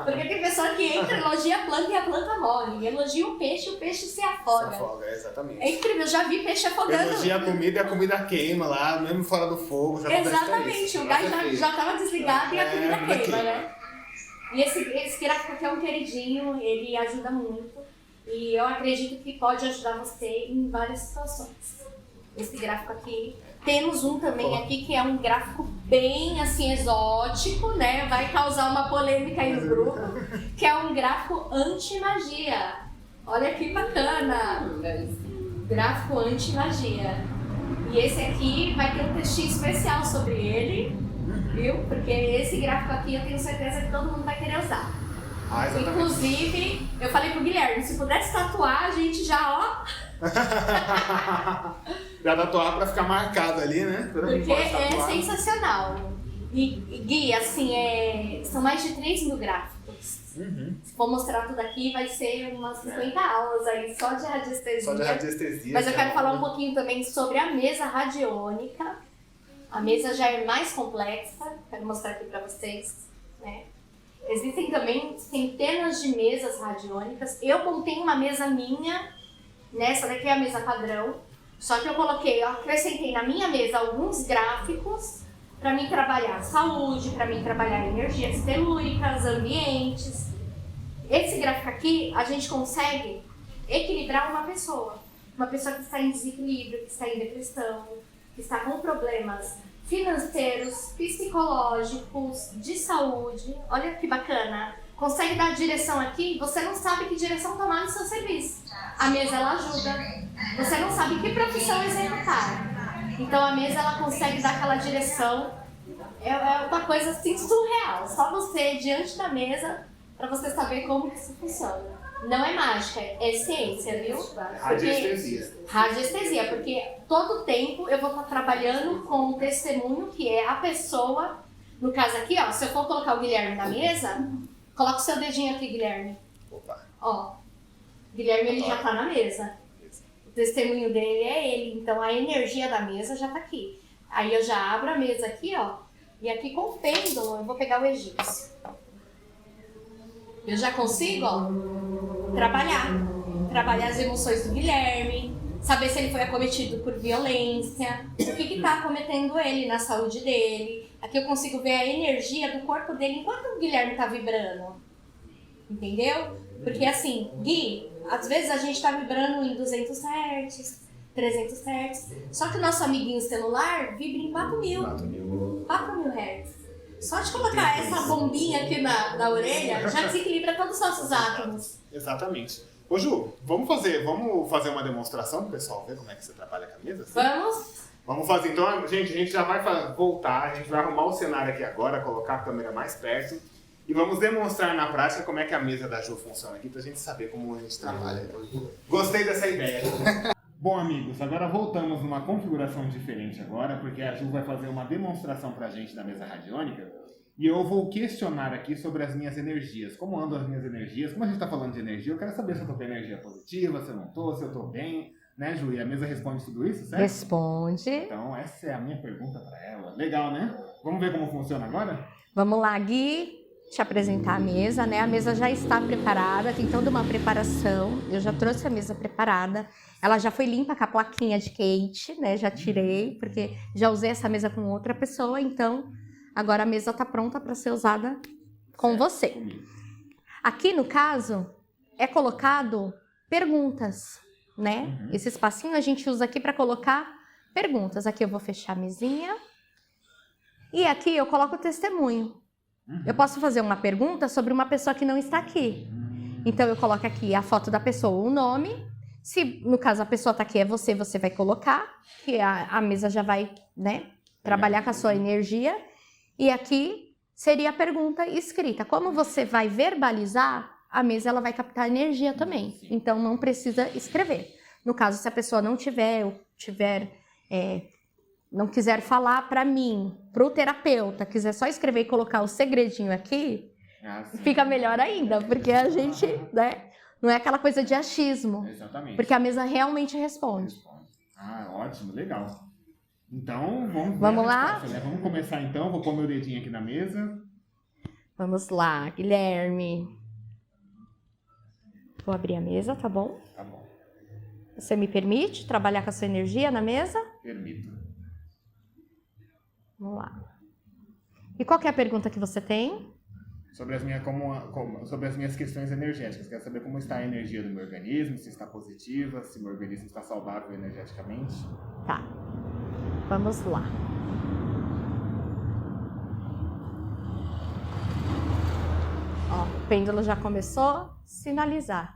Porque tem pessoa que entra, elogia a planta e a planta morre. Elogia o peixe se afoga. Se afoga, exatamente. É incrível, eu já vi peixe afogando. Elogia a comida e a comida queima lá, mesmo fora do fogo. Já exatamente, o gás já estava desligado e a comida queima, né? E esse gráfico aqui é um queridinho, ele ajuda muito. E eu acredito que pode ajudar você em várias situações. Esse gráfico aqui. Temos um também aqui que é um gráfico bem assim exótico, né? Vai causar uma polêmica aí no grupo, que é um gráfico anti-magia. Olha que bacana! Gráfico anti-magia. E esse aqui vai ter um textinho especial sobre ele, viu? Porque esse gráfico aqui eu tenho certeza que todo mundo vai querer usar. Inclusive, eu falei pro Guilherme, se pudesse tatuar, a gente já, ó... Já tatuar pra ficar marcado ali, né? Porque é sensacional. E Gui, assim, são mais de 3.000 gráficos. Se for mostrar tudo aqui, vai ser umas 50 aulas aí só de radiestesia. Mas eu quero falar um pouquinho também sobre a mesa radiônica. A mesa já é mais complexa, quero mostrar aqui pra vocês, né? Existem também centenas de mesas radiônicas. Eu montei uma mesa minha, nessa daqui é a mesa padrão, só que eu acrescentei na minha mesa alguns gráficos para mim trabalhar saúde, para mim trabalhar energias telúricas, ambientes. Esse gráfico aqui, a gente consegue equilibrar uma pessoa que está em desequilíbrio, que está em depressão, que está com problemas financeiros, psicológicos, de saúde. Olha que bacana. consegue dar a direção aqui, você não sabe que direção tomar no seu serviço. A mesa, ela ajuda. Você não sabe que profissão executar. Então a mesa, ela consegue dar aquela direção. É uma coisa assim surreal. Só você diante da mesa para você saber como que isso funciona. Não é mágica, é ciência, viu? Radiestesia. Radiestesia, porque todo tempo eu vou estar trabalhando com um testemunho que é a pessoa. No caso aqui, ó, se eu for colocar o Guilherme na mesa, coloca o seu dedinho aqui, Guilherme. Opa. Ó, Guilherme, ele já tá na mesa. O testemunho dele é ele, então a energia da mesa já tá aqui. Aí eu já abro a mesa aqui, ó, e aqui com o pêndulo eu vou pegar o egípcio. Eu já consigo, ó, trabalhar as emoções do Guilherme, saber se ele foi acometido por violência, o que tá acometendo ele na saúde dele. Aqui eu consigo ver a energia do corpo dele enquanto o Guilherme tá vibrando. Entendeu? Porque assim, Gui, às vezes a gente tá vibrando em 200 Hz, 300 Hz, só que o nosso amiguinho celular vibra em 4.000 Hz. Só de colocar essa bombinha aqui na orelha, já desequilibra todos os nossos átomos. Exatamente. Ô Ju, vamos fazer uma demonstração pro pessoal ver como é que você trabalha a camisa? Assim? Vamos fazer. Então, gente, a gente já vai voltar, a gente vai arrumar o cenário aqui agora, colocar a câmera mais perto e vamos demonstrar na prática como é que a mesa da Ju funciona aqui pra gente saber como a gente trabalha. Gostei dessa ideia. Bom, amigos, agora voltamos numa configuração diferente agora, porque a Ju vai fazer uma demonstração pra gente da mesa radiônica e eu vou questionar aqui sobre as minhas energias. Como andam as minhas energias? Como a gente tá falando de energia, eu quero saber se eu tô com energia positiva, se eu não tô, se eu tô bem, né, Ju? E a mesa responde tudo isso, certo? Responde. Então, essa é a minha pergunta pra ela. Legal, né? Vamos ver como funciona agora? Vamos lá, Gui, te apresentar a mesa, né? A mesa já está preparada, tem toda uma preparação. Eu já trouxe a mesa preparada. Ela já foi limpa com a plaquinha de Kate, né? Já tirei, porque já usei essa mesa com outra pessoa, então agora a mesa está pronta para ser usada com você. Aqui, no caso, é colocado perguntas, né? Esse espacinho a gente usa aqui para colocar perguntas. Aqui eu vou fechar a mesinha. E aqui eu coloco o testemunho. Eu posso fazer uma pergunta sobre uma pessoa que não está aqui. Então eu coloco aqui a foto da pessoa, o nome. Se no caso a pessoa está aqui, é você vai colocar, que a mesa já vai, né, trabalhar com a sua energia. E aqui seria a pergunta escrita. Como você vai verbalizar, a mesa ela vai captar energia também. Então não precisa escrever. No caso, se a pessoa não não quiser falar para mim, para o terapeuta, quiser só escrever e colocar o segredinho aqui, fica melhor ainda, porque a gente, né, não é aquela coisa de achismo. Exatamente. Porque a mesa realmente responde. Ah, ótimo, legal. Então, vamos lá? Resposta, né? Vamos começar então, vou pôr meu dedinho aqui na mesa. Vamos lá, Guilherme. Vou abrir a mesa, tá bom? Tá bom. Você me permite trabalhar com a sua energia na mesa? Permito. Vamos lá. E qual que é a pergunta que você tem? Sobre as minhas questões energéticas. Quero saber como está a energia do meu organismo, se está positiva, se meu organismo está saudável energeticamente. Tá. Vamos lá. Ó, o pêndulo já começou a sinalizar.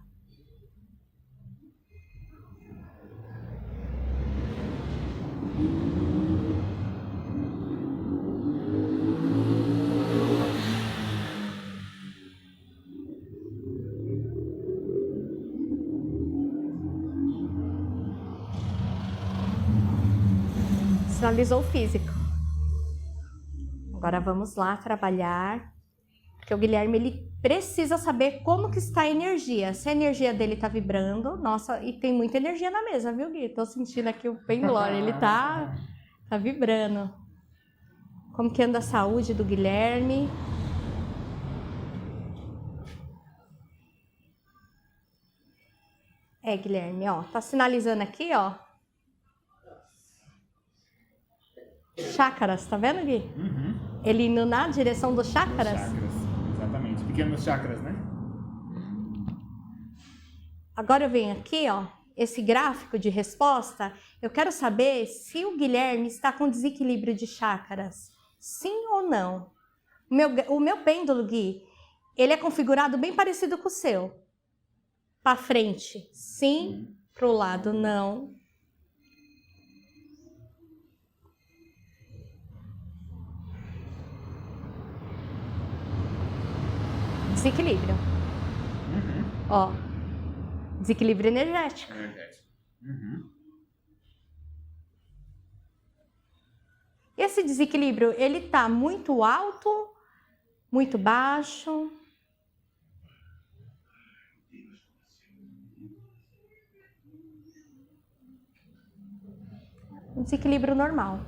Sinalizou o físico. Agora vamos lá trabalhar, porque o Guilherme ele precisa saber como que está a energia. Se a energia dele está vibrando, nossa, e tem muita energia na mesa, viu, Gui? Tô sentindo aqui o pêndulo, ele tá vibrando. Como que anda a saúde do Guilherme? Guilherme, ó, tá sinalizando aqui, ó. Chácaras, tá vendo, Gui? Ele indo na direção dos chácaras? Chakras, exatamente. Pequenos chakras, né? Agora eu venho aqui, ó, esse gráfico de resposta. Eu quero saber se o Guilherme está com desequilíbrio de chácaras. Sim ou não? O meu pêndulo, Gui, ele é configurado bem parecido com o seu. Para frente, sim. Para o lado, não. Desequilíbrio. Ó. Desequilíbrio energético. Esse desequilíbrio, ele tá muito alto, muito baixo. Um desequilíbrio normal.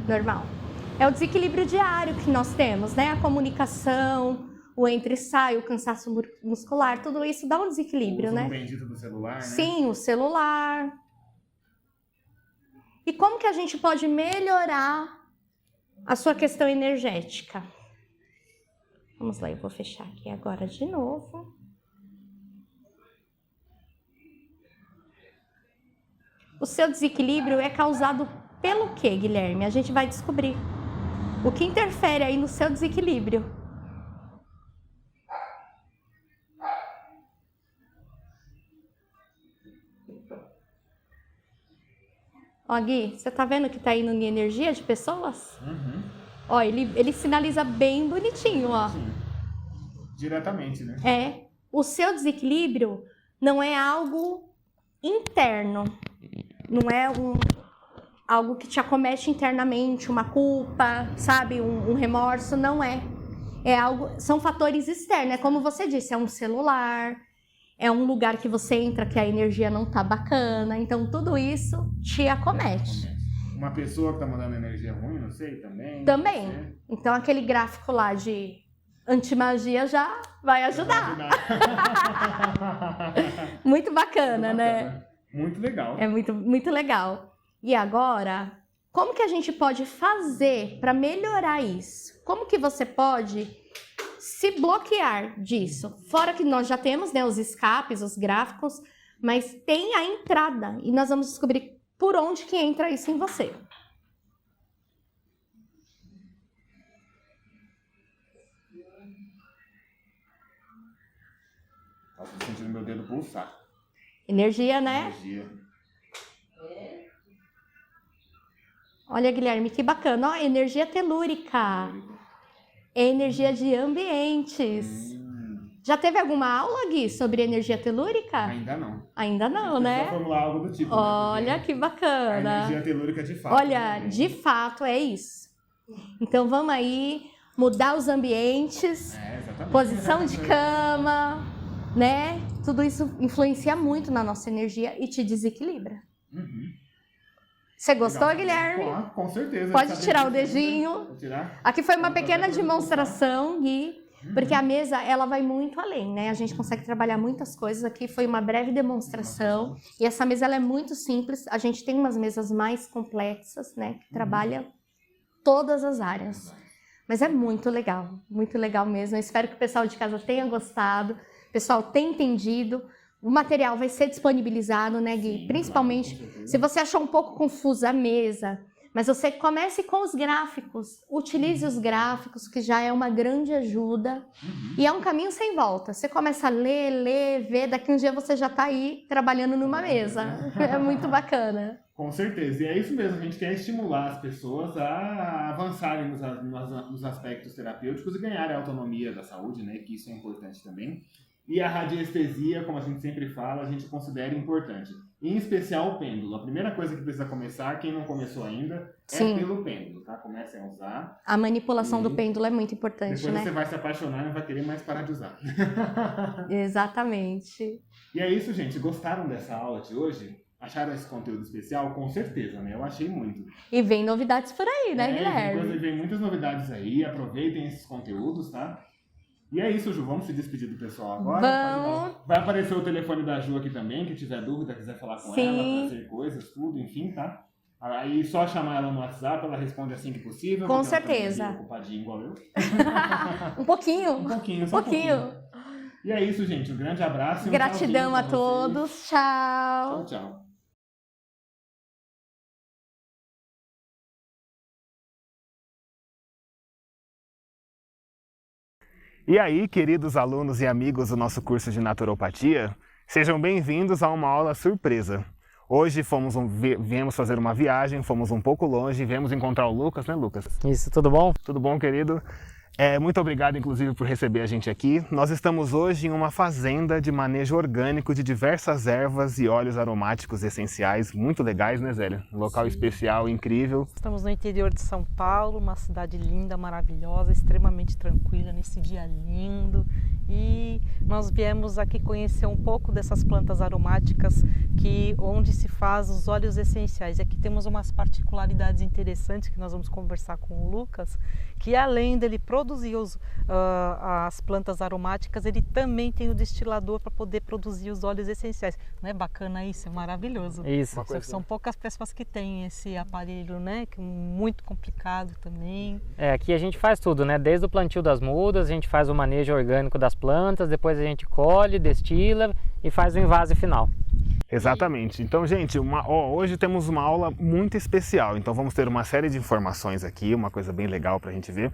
Normal. É o desequilíbrio diário que nós temos, né? A comunicação, o entra e sai, o cansaço muscular, tudo isso dá um desequilíbrio, o né? O bendito do celular, né? Sim, o celular. E como que a gente pode melhorar a sua questão energética? Vamos lá, eu vou fechar aqui agora de novo. O seu desequilíbrio é causado pelo quê, Guilherme? A gente vai descobrir. O que interfere aí no seu desequilíbrio? Ó, Gui, você tá vendo que tá indo em energia de pessoas? Ó, ele sinaliza bem bonitinho, ó. Sim. Diretamente, né? É. O seu desequilíbrio não é algo interno. Não é algo que te acomete internamente, uma culpa, sabe? Um remorso, não é. É algo, são fatores externos. É como você disse, é um celular, é um lugar que você entra que a energia não tá bacana. Então, tudo isso te acomete. Uma pessoa que tá mandando energia ruim, não sei, também. Também. Então, aquele gráfico lá de antimagia já vai ajudar. Muito bacana, né? Muito legal. É muito, muito legal. E agora, como que a gente pode fazer para melhorar isso? Como que você pode se bloquear disso? Fora que nós já temos, né, os escapes, os gráficos, mas tem a entrada e nós vamos descobrir por onde que entra isso em você. Tô sentindo meu dedo pulsar. Energia, né? Energia. Olha, Guilherme, que bacana. Ó, energia telúrica. É energia de ambientes. Já teve alguma aula, Gui, sobre energia telúrica? Ainda não. Ainda não, né? Só formular algo do tipo. Olha, né? que bacana. A energia telúrica de fato. Olha, de fato é isso. Então vamos aí mudar os ambientes, posição de cama, né? Tudo isso influencia muito na nossa energia e te desequilibra. Você gostou, Legal. Guilherme? Com certeza. Pode tirar o dedinho. Vou tirar. Aqui foi uma pequena demonstração, Gui, porque a mesa ela vai muito além, né? A gente consegue trabalhar muitas coisas. Aqui foi uma breve demonstração. E essa mesa ela é muito simples. A gente tem umas mesas mais complexas, né? Que trabalham todas as áreas. Mas é muito legal mesmo. Eu espero que o pessoal de casa tenha gostado, o pessoal tenha entendido. O material vai ser disponibilizado, né, Gui? Sim, principalmente claro, se você achou um pouco confusa a mesa, mas você comece com os gráficos, utilize os gráficos, que já é uma grande ajuda. E é um caminho sem volta. Você começa a ler, ver, daqui um dia você já está aí trabalhando numa mesa. É muito bacana. Com certeza. E é isso mesmo, a gente quer estimular as pessoas a avançarem nos aspectos terapêuticos e ganharem a autonomia da saúde, né? Que isso é importante também. E a radiestesia, como a gente sempre fala, a gente considera importante. Em especial o pêndulo. A primeira coisa que precisa começar, quem não começou ainda, Sim. é pelo pêndulo, tá? Comecem a usar. A manipulação do pêndulo é muito importante, Depois né? você vai se apaixonar e não vai querer mais parar de usar. Exatamente. E é isso, gente. Gostaram dessa aula de hoje? Acharam esse conteúdo especial? Com certeza, né? Eu achei muito. E vem novidades por aí, né, Guilherme? Vem muitas novidades aí. Aproveitem esses conteúdos, tá? E é isso, Ju. Vamos se despedir do pessoal agora. Vamos. Vai aparecer o telefone da Ju aqui também. Quem tiver dúvida, quiser falar com ela, trazer coisas, tudo, enfim, tá? Aí só chamar ela no WhatsApp, ela responde assim que possível. Com certeza. Ela tá ocupadinha igual eu. Um pouquinho. Um pouquinho, só um pouquinho. E é isso, gente. Um grande abraço. E um Gratidão a tchauzinho pra vocês. todos. Tchau. Tchau, tchau. E aí, queridos alunos e amigos do nosso curso de naturopatia, sejam bem-vindos a uma aula surpresa. Hoje viemos fazer uma viagem, fomos um pouco longe, viemos encontrar o Lucas, né, Lucas? Isso, tudo bom? Tudo bom, querido? Muito obrigado, inclusive, por receber a gente aqui. Nós estamos hoje em uma fazenda de manejo orgânico de diversas ervas e óleos aromáticos essenciais, muito legais, né, Zélia? Um local especial, incrível. Estamos no interior de São Paulo, uma cidade linda, maravilhosa, extremamente tranquila, nesse dia lindo. E nós viemos aqui conhecer um pouco dessas plantas aromáticas onde se faz os óleos essenciais. E aqui temos umas particularidades interessantes que nós vamos conversar com o Lucas, que além dele produzir as plantas aromáticas, ele também tem o destilador para poder produzir os óleos essenciais. Não é bacana isso? É maravilhoso. Isso. São poucas pessoas que têm esse aparelho, né? Que é muito complicado também. Aqui a gente faz tudo, né? Desde o plantio das mudas, a gente faz o manejo orgânico das plantas, depois a gente colhe, destila e faz o invase final. Exatamente. Então, gente, hoje temos uma aula muito especial. Então vamos ter uma série de informações aqui, uma coisa bem legal para a gente ver.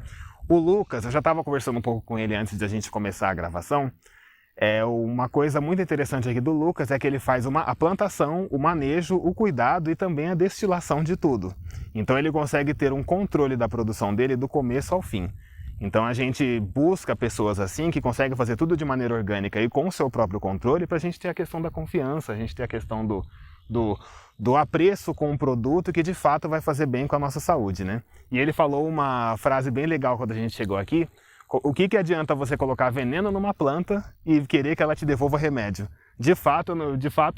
O Lucas, eu já estava conversando um pouco com ele antes de a gente começar a gravação. Uma coisa muito interessante aqui do Lucas é que ele faz a plantação, o manejo, o cuidado e também a destilação de tudo. Então ele consegue ter um controle da produção dele do começo ao fim. Então a gente busca pessoas assim que conseguem fazer tudo de maneira orgânica e com o seu próprio controle, para a gente ter a questão da confiança, a gente ter a questão do apreço com o produto que de fato vai fazer bem com a nossa saúde, né? E ele falou uma frase bem legal quando a gente chegou aqui. O que adianta você colocar veneno numa planta e querer que ela te devolva remédio? De fato,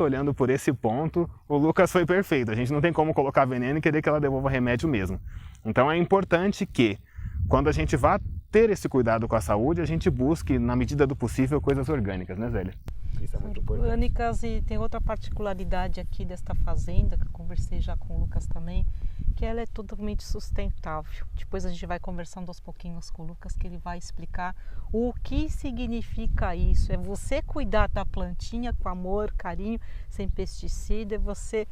olhando por esse ponto, o Lucas foi perfeito. A gente não tem como colocar veneno e querer que ela devolva remédio mesmo. Então é importante que, quando a gente vá ter esse cuidado com a saúde, a gente busque, na medida do possível, coisas orgânicas, né, Zélia? Isso é muito importante. Orgânicas, e tem outra particularidade aqui desta fazenda, que eu conversei já com o Lucas também, que ela é totalmente sustentável. Depois a gente vai conversando aos pouquinhos com o Lucas, que ele vai explicar o que significa isso. É você cuidar da plantinha com amor, carinho, sem pesticida, é você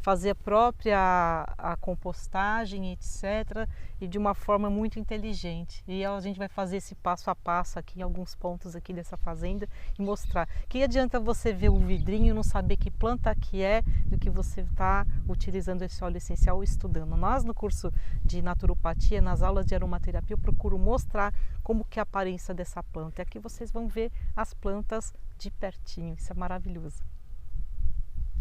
fazer a própria compostagem, etc., e de uma forma muito inteligente. E a gente vai fazer esse passo a passo aqui em alguns pontos aqui dessa fazenda e mostrar. Que adianta você ver o vidrinho e não saber que planta que é, do que você está utilizando esse óleo essencial ou estudando. Nós, no curso de naturopatia, nas aulas de aromaterapia, eu procuro mostrar como que é a aparência dessa planta. E aqui vocês vão ver as plantas de pertinho. Isso é maravilhoso.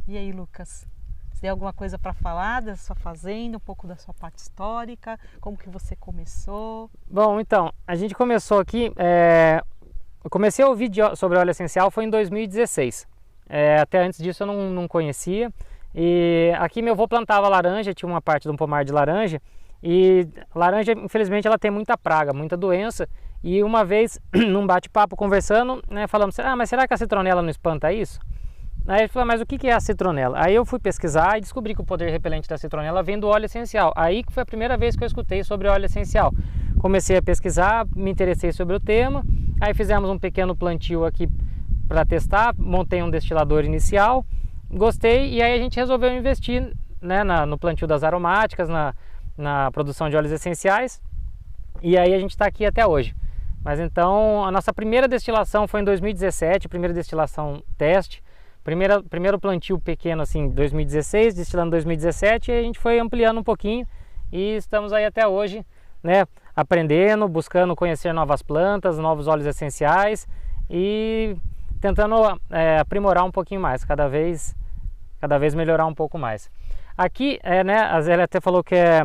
E aí, Lucas? Você tem alguma coisa para falar da sua fazenda, um pouco da sua parte histórica, como que você começou? Bom, então, a gente começou aqui, eu comecei a ouvir sobre óleo essencial foi em 2016. Até antes disso eu não conhecia. E aqui meu avô plantava laranja, tinha uma parte de um pomar de laranja. E laranja, infelizmente, ela tem muita praga, muita doença. E uma vez, num bate-papo, conversando, né, falamos, mas será que a citronela não espanta isso? Aí ele falou, mas o que é a citronela? Aí eu fui pesquisar e descobri que o poder repelente da citronela vem do óleo essencial. Aí que foi a primeira vez que eu escutei sobre óleo essencial. Comecei a pesquisar, me interessei sobre o tema, aí fizemos um pequeno plantio aqui para testar, montei um destilador inicial, gostei e aí a gente resolveu investir, né, no plantio das aromáticas, na produção de óleos essenciais, e aí a gente está aqui até hoje. Mas então a nossa primeira destilação foi em 2017, primeira destilação teste. Primeiro plantio pequeno assim, 2016, destilando 2017, e a gente foi ampliando um pouquinho e estamos aí até hoje, né, aprendendo, buscando conhecer novas plantas, novos óleos essenciais e tentando aprimorar um pouquinho mais, cada vez melhorar um pouco mais. Aqui, né, a Zélia até falou que é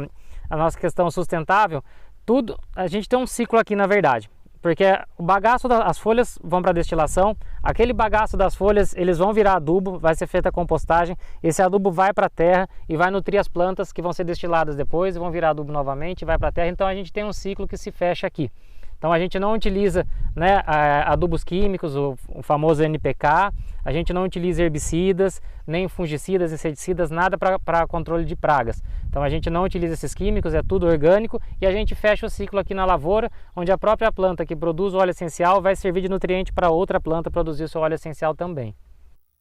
a nossa questão sustentável, tudo, a gente tem um ciclo aqui na verdade. Porque o bagaço das folhas vão para destilação, aquele bagaço das folhas eles vão virar adubo, vai ser feita a compostagem, esse adubo vai para a terra e vai nutrir as plantas que vão ser destiladas depois, vão virar adubo novamente e vai para a terra, então a gente tem um ciclo que se fecha aqui. Então a gente não utiliza, né, adubos químicos, o famoso NPK, a gente não utiliza herbicidas, nem fungicidas, inseticidas, nada para controle de pragas. Então a gente não utiliza esses químicos, é tudo orgânico e a gente fecha o ciclo aqui na lavoura, onde a própria planta que produz o óleo essencial vai servir de nutriente para outra planta produzir o seu óleo essencial também.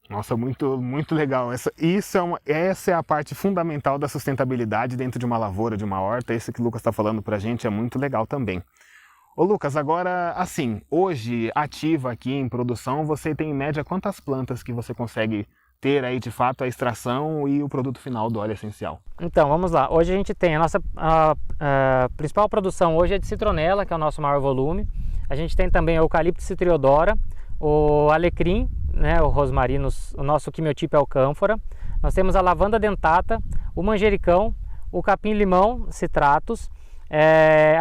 Nossa, muito, muito legal. Essa é a parte fundamental da sustentabilidade dentro de uma lavoura, de uma horta. Isso que o Lucas está falando para a gente é muito legal também. Ô Lucas, agora assim, hoje ativa aqui em produção, você tem em média quantas plantas que você consegue ter aí de fato a extração e o produto final do óleo essencial? Então, vamos lá. Hoje a gente tem a principal produção hoje é de citronela, que é o nosso maior volume. A gente tem também o eucalipto citriodora, o alecrim, né, o rosmarino, o nosso quimiotipo é o cânfora. Nós temos a lavanda dentata, o manjericão, o capim-limão, citratus.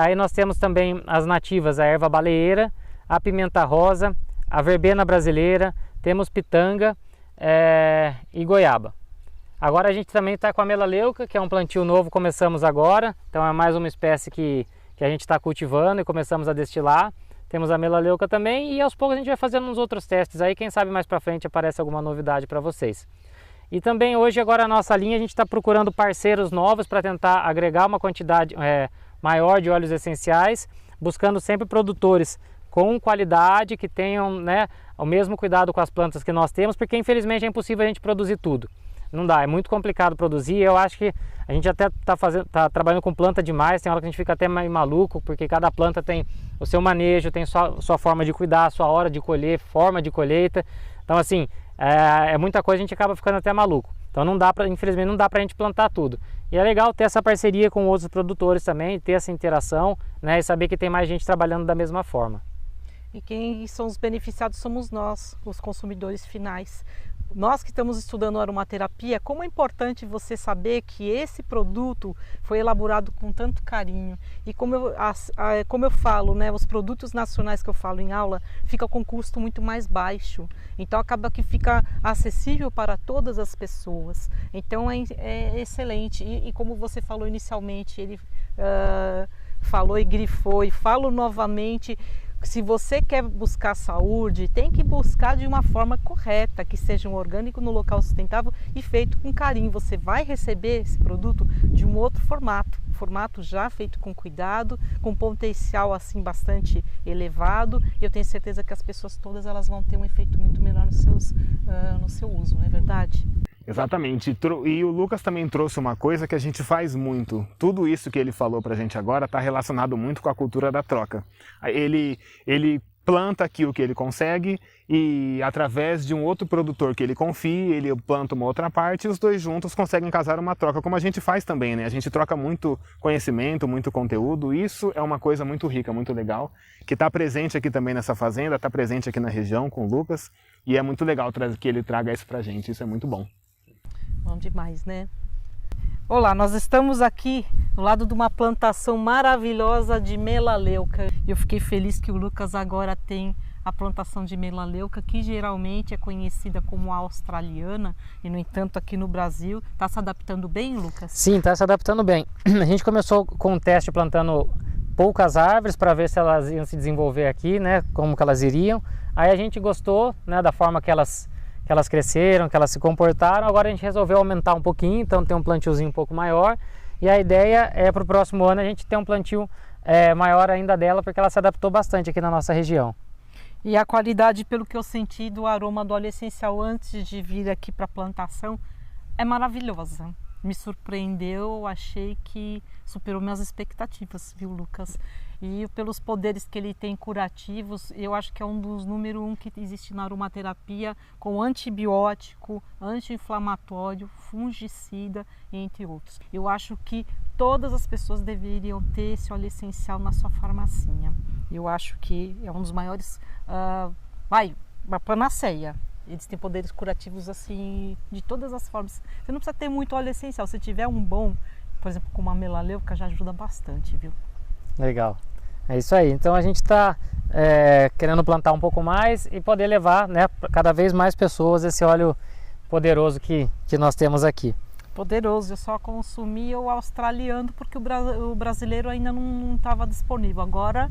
Aí nós temos também as nativas, a erva baleeira, a pimenta rosa, a verbena brasileira, temos pitanga e goiaba. Agora a gente também está com a melaleuca, que é um plantio novo, começamos agora, então é mais uma espécie que a gente está cultivando e começamos a destilar. Temos a melaleuca também e aos poucos a gente vai fazendo uns outros testes aí, quem sabe mais para frente aparece alguma novidade para vocês. E também hoje agora a nossa linha a gente está procurando parceiros novos para tentar agregar uma quantidade maior de óleos essenciais, buscando sempre produtores com qualidade, que tenham, né, o mesmo cuidado com as plantas que nós temos, porque infelizmente é impossível a gente produzir tudo. Não dá, é muito complicado produzir. Eu acho que a gente até está trabalhando com planta demais, tem hora que a gente fica até meio maluco, porque cada planta tem o seu manejo, tem sua forma de cuidar, sua hora de colher, forma de colheita. Então assim, é muita coisa, a gente acaba ficando até maluco. Então infelizmente não dá para a gente plantar tudo. E é legal ter essa parceria com outros produtores também, ter essa interação, né, e saber que tem mais gente trabalhando da mesma forma. E quem são os beneficiados somos nós, os consumidores finais. Nós que estamos estudando aromaterapia, como é importante você saber que esse produto foi elaborado com tanto carinho. E como eu falo, né, os produtos nacionais que eu falo em aula ficam com custo muito mais baixo. Então acaba que fica acessível para todas as pessoas. Então é excelente. E como você falou inicialmente, ele falou e grifou, e falo novamente, se você quer buscar saúde, tem que buscar de uma forma correta, que seja um orgânico no local sustentável e feito com carinho. Você vai receber esse produto de um outro formato já feito com cuidado, com potencial assim bastante elevado, e eu tenho certeza que as pessoas todas elas vão ter um efeito muito melhor no seu uso, não é verdade? Exatamente, e o Lucas também trouxe uma coisa que a gente faz muito. Tudo isso que ele falou pra gente agora está relacionado muito com a cultura da troca. Ele planta aqui o que ele consegue e através de um outro produtor que ele confia, ele planta uma outra parte e os dois juntos conseguem casar uma troca, como a gente faz também, né? A gente troca muito conhecimento, muito conteúdo. Isso é uma coisa muito rica, muito legal, que está presente aqui também nessa fazenda, está presente aqui na região com o Lucas, e é muito legal que ele traga isso pra gente, isso é muito bom. Bom demais, né? Olá, nós estamos aqui do lado de uma plantação maravilhosa de melaleuca. Eu fiquei feliz que o Lucas agora tem a plantação de melaleuca, que geralmente é conhecida como australiana, e no entanto aqui no Brasil. Está se adaptando bem, Lucas? Sim, está se adaptando bem. A gente começou com um teste plantando poucas árvores para ver se elas iam se desenvolver aqui, né, como que elas iriam. Aí a gente gostou, né, da forma que elas cresceram, que elas se comportaram. Agora a gente resolveu aumentar um pouquinho, então tem um plantiozinho um pouco maior, e a ideia é para o próximo ano a gente ter um plantio maior ainda dela, porque ela se adaptou bastante aqui na nossa região. E a qualidade, pelo que eu senti do aroma do óleo essencial antes de vir aqui para a plantação, é maravilhosa. Me surpreendeu, achei que superou minhas expectativas, viu, Lucas? E pelos poderes que ele tem curativos, eu acho que é um dos número 1 que existe na aromaterapia, com antibiótico, anti-inflamatório, fungicida, entre outros. Eu acho que todas as pessoas deveriam ter esse óleo essencial na sua farmacinha. Eu acho que é um dos maiores, uma panaceia. Eles têm poderes curativos assim de todas as formas. Você não precisa ter muito óleo essencial. Se tiver um bom, por exemplo, como a melaleuca, já ajuda bastante, viu? Legal. É isso aí. Então a gente está querendo plantar um pouco mais e poder levar, né, para cada vez mais pessoas esse óleo poderoso que nós temos aqui. Poderoso. Eu só consumi o australiano porque o brasileiro ainda não estava disponível. Agora,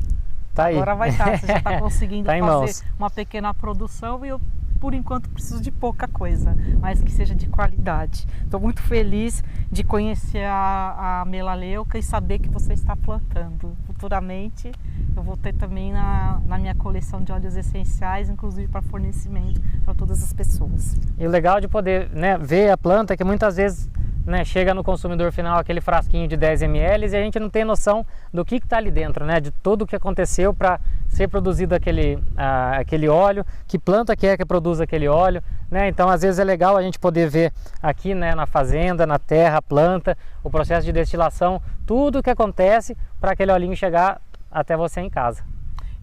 tá aí. Agora vai estar. Você já está conseguindo tá fazer uma pequena produção, e eu, por enquanto, preciso de pouca coisa, mas que seja de qualidade. Estou muito feliz de conhecer a melaleuca e saber que você está plantando. Futuramente eu vou ter também na minha coleção de óleos essenciais, inclusive para fornecimento para todas as pessoas. E o legal de poder, né, ver a planta é que muitas vezes né, chega no consumidor final aquele frasquinho de 10 ml e a gente não tem noção do que está ali dentro, né, de tudo o que aconteceu para ser produzido aquele óleo, que planta que produz aquele óleo, né? Então às vezes é legal a gente poder ver aqui, né, na fazenda, na terra, a planta, o processo de destilação, tudo o que acontece para aquele olhinho chegar até você em casa.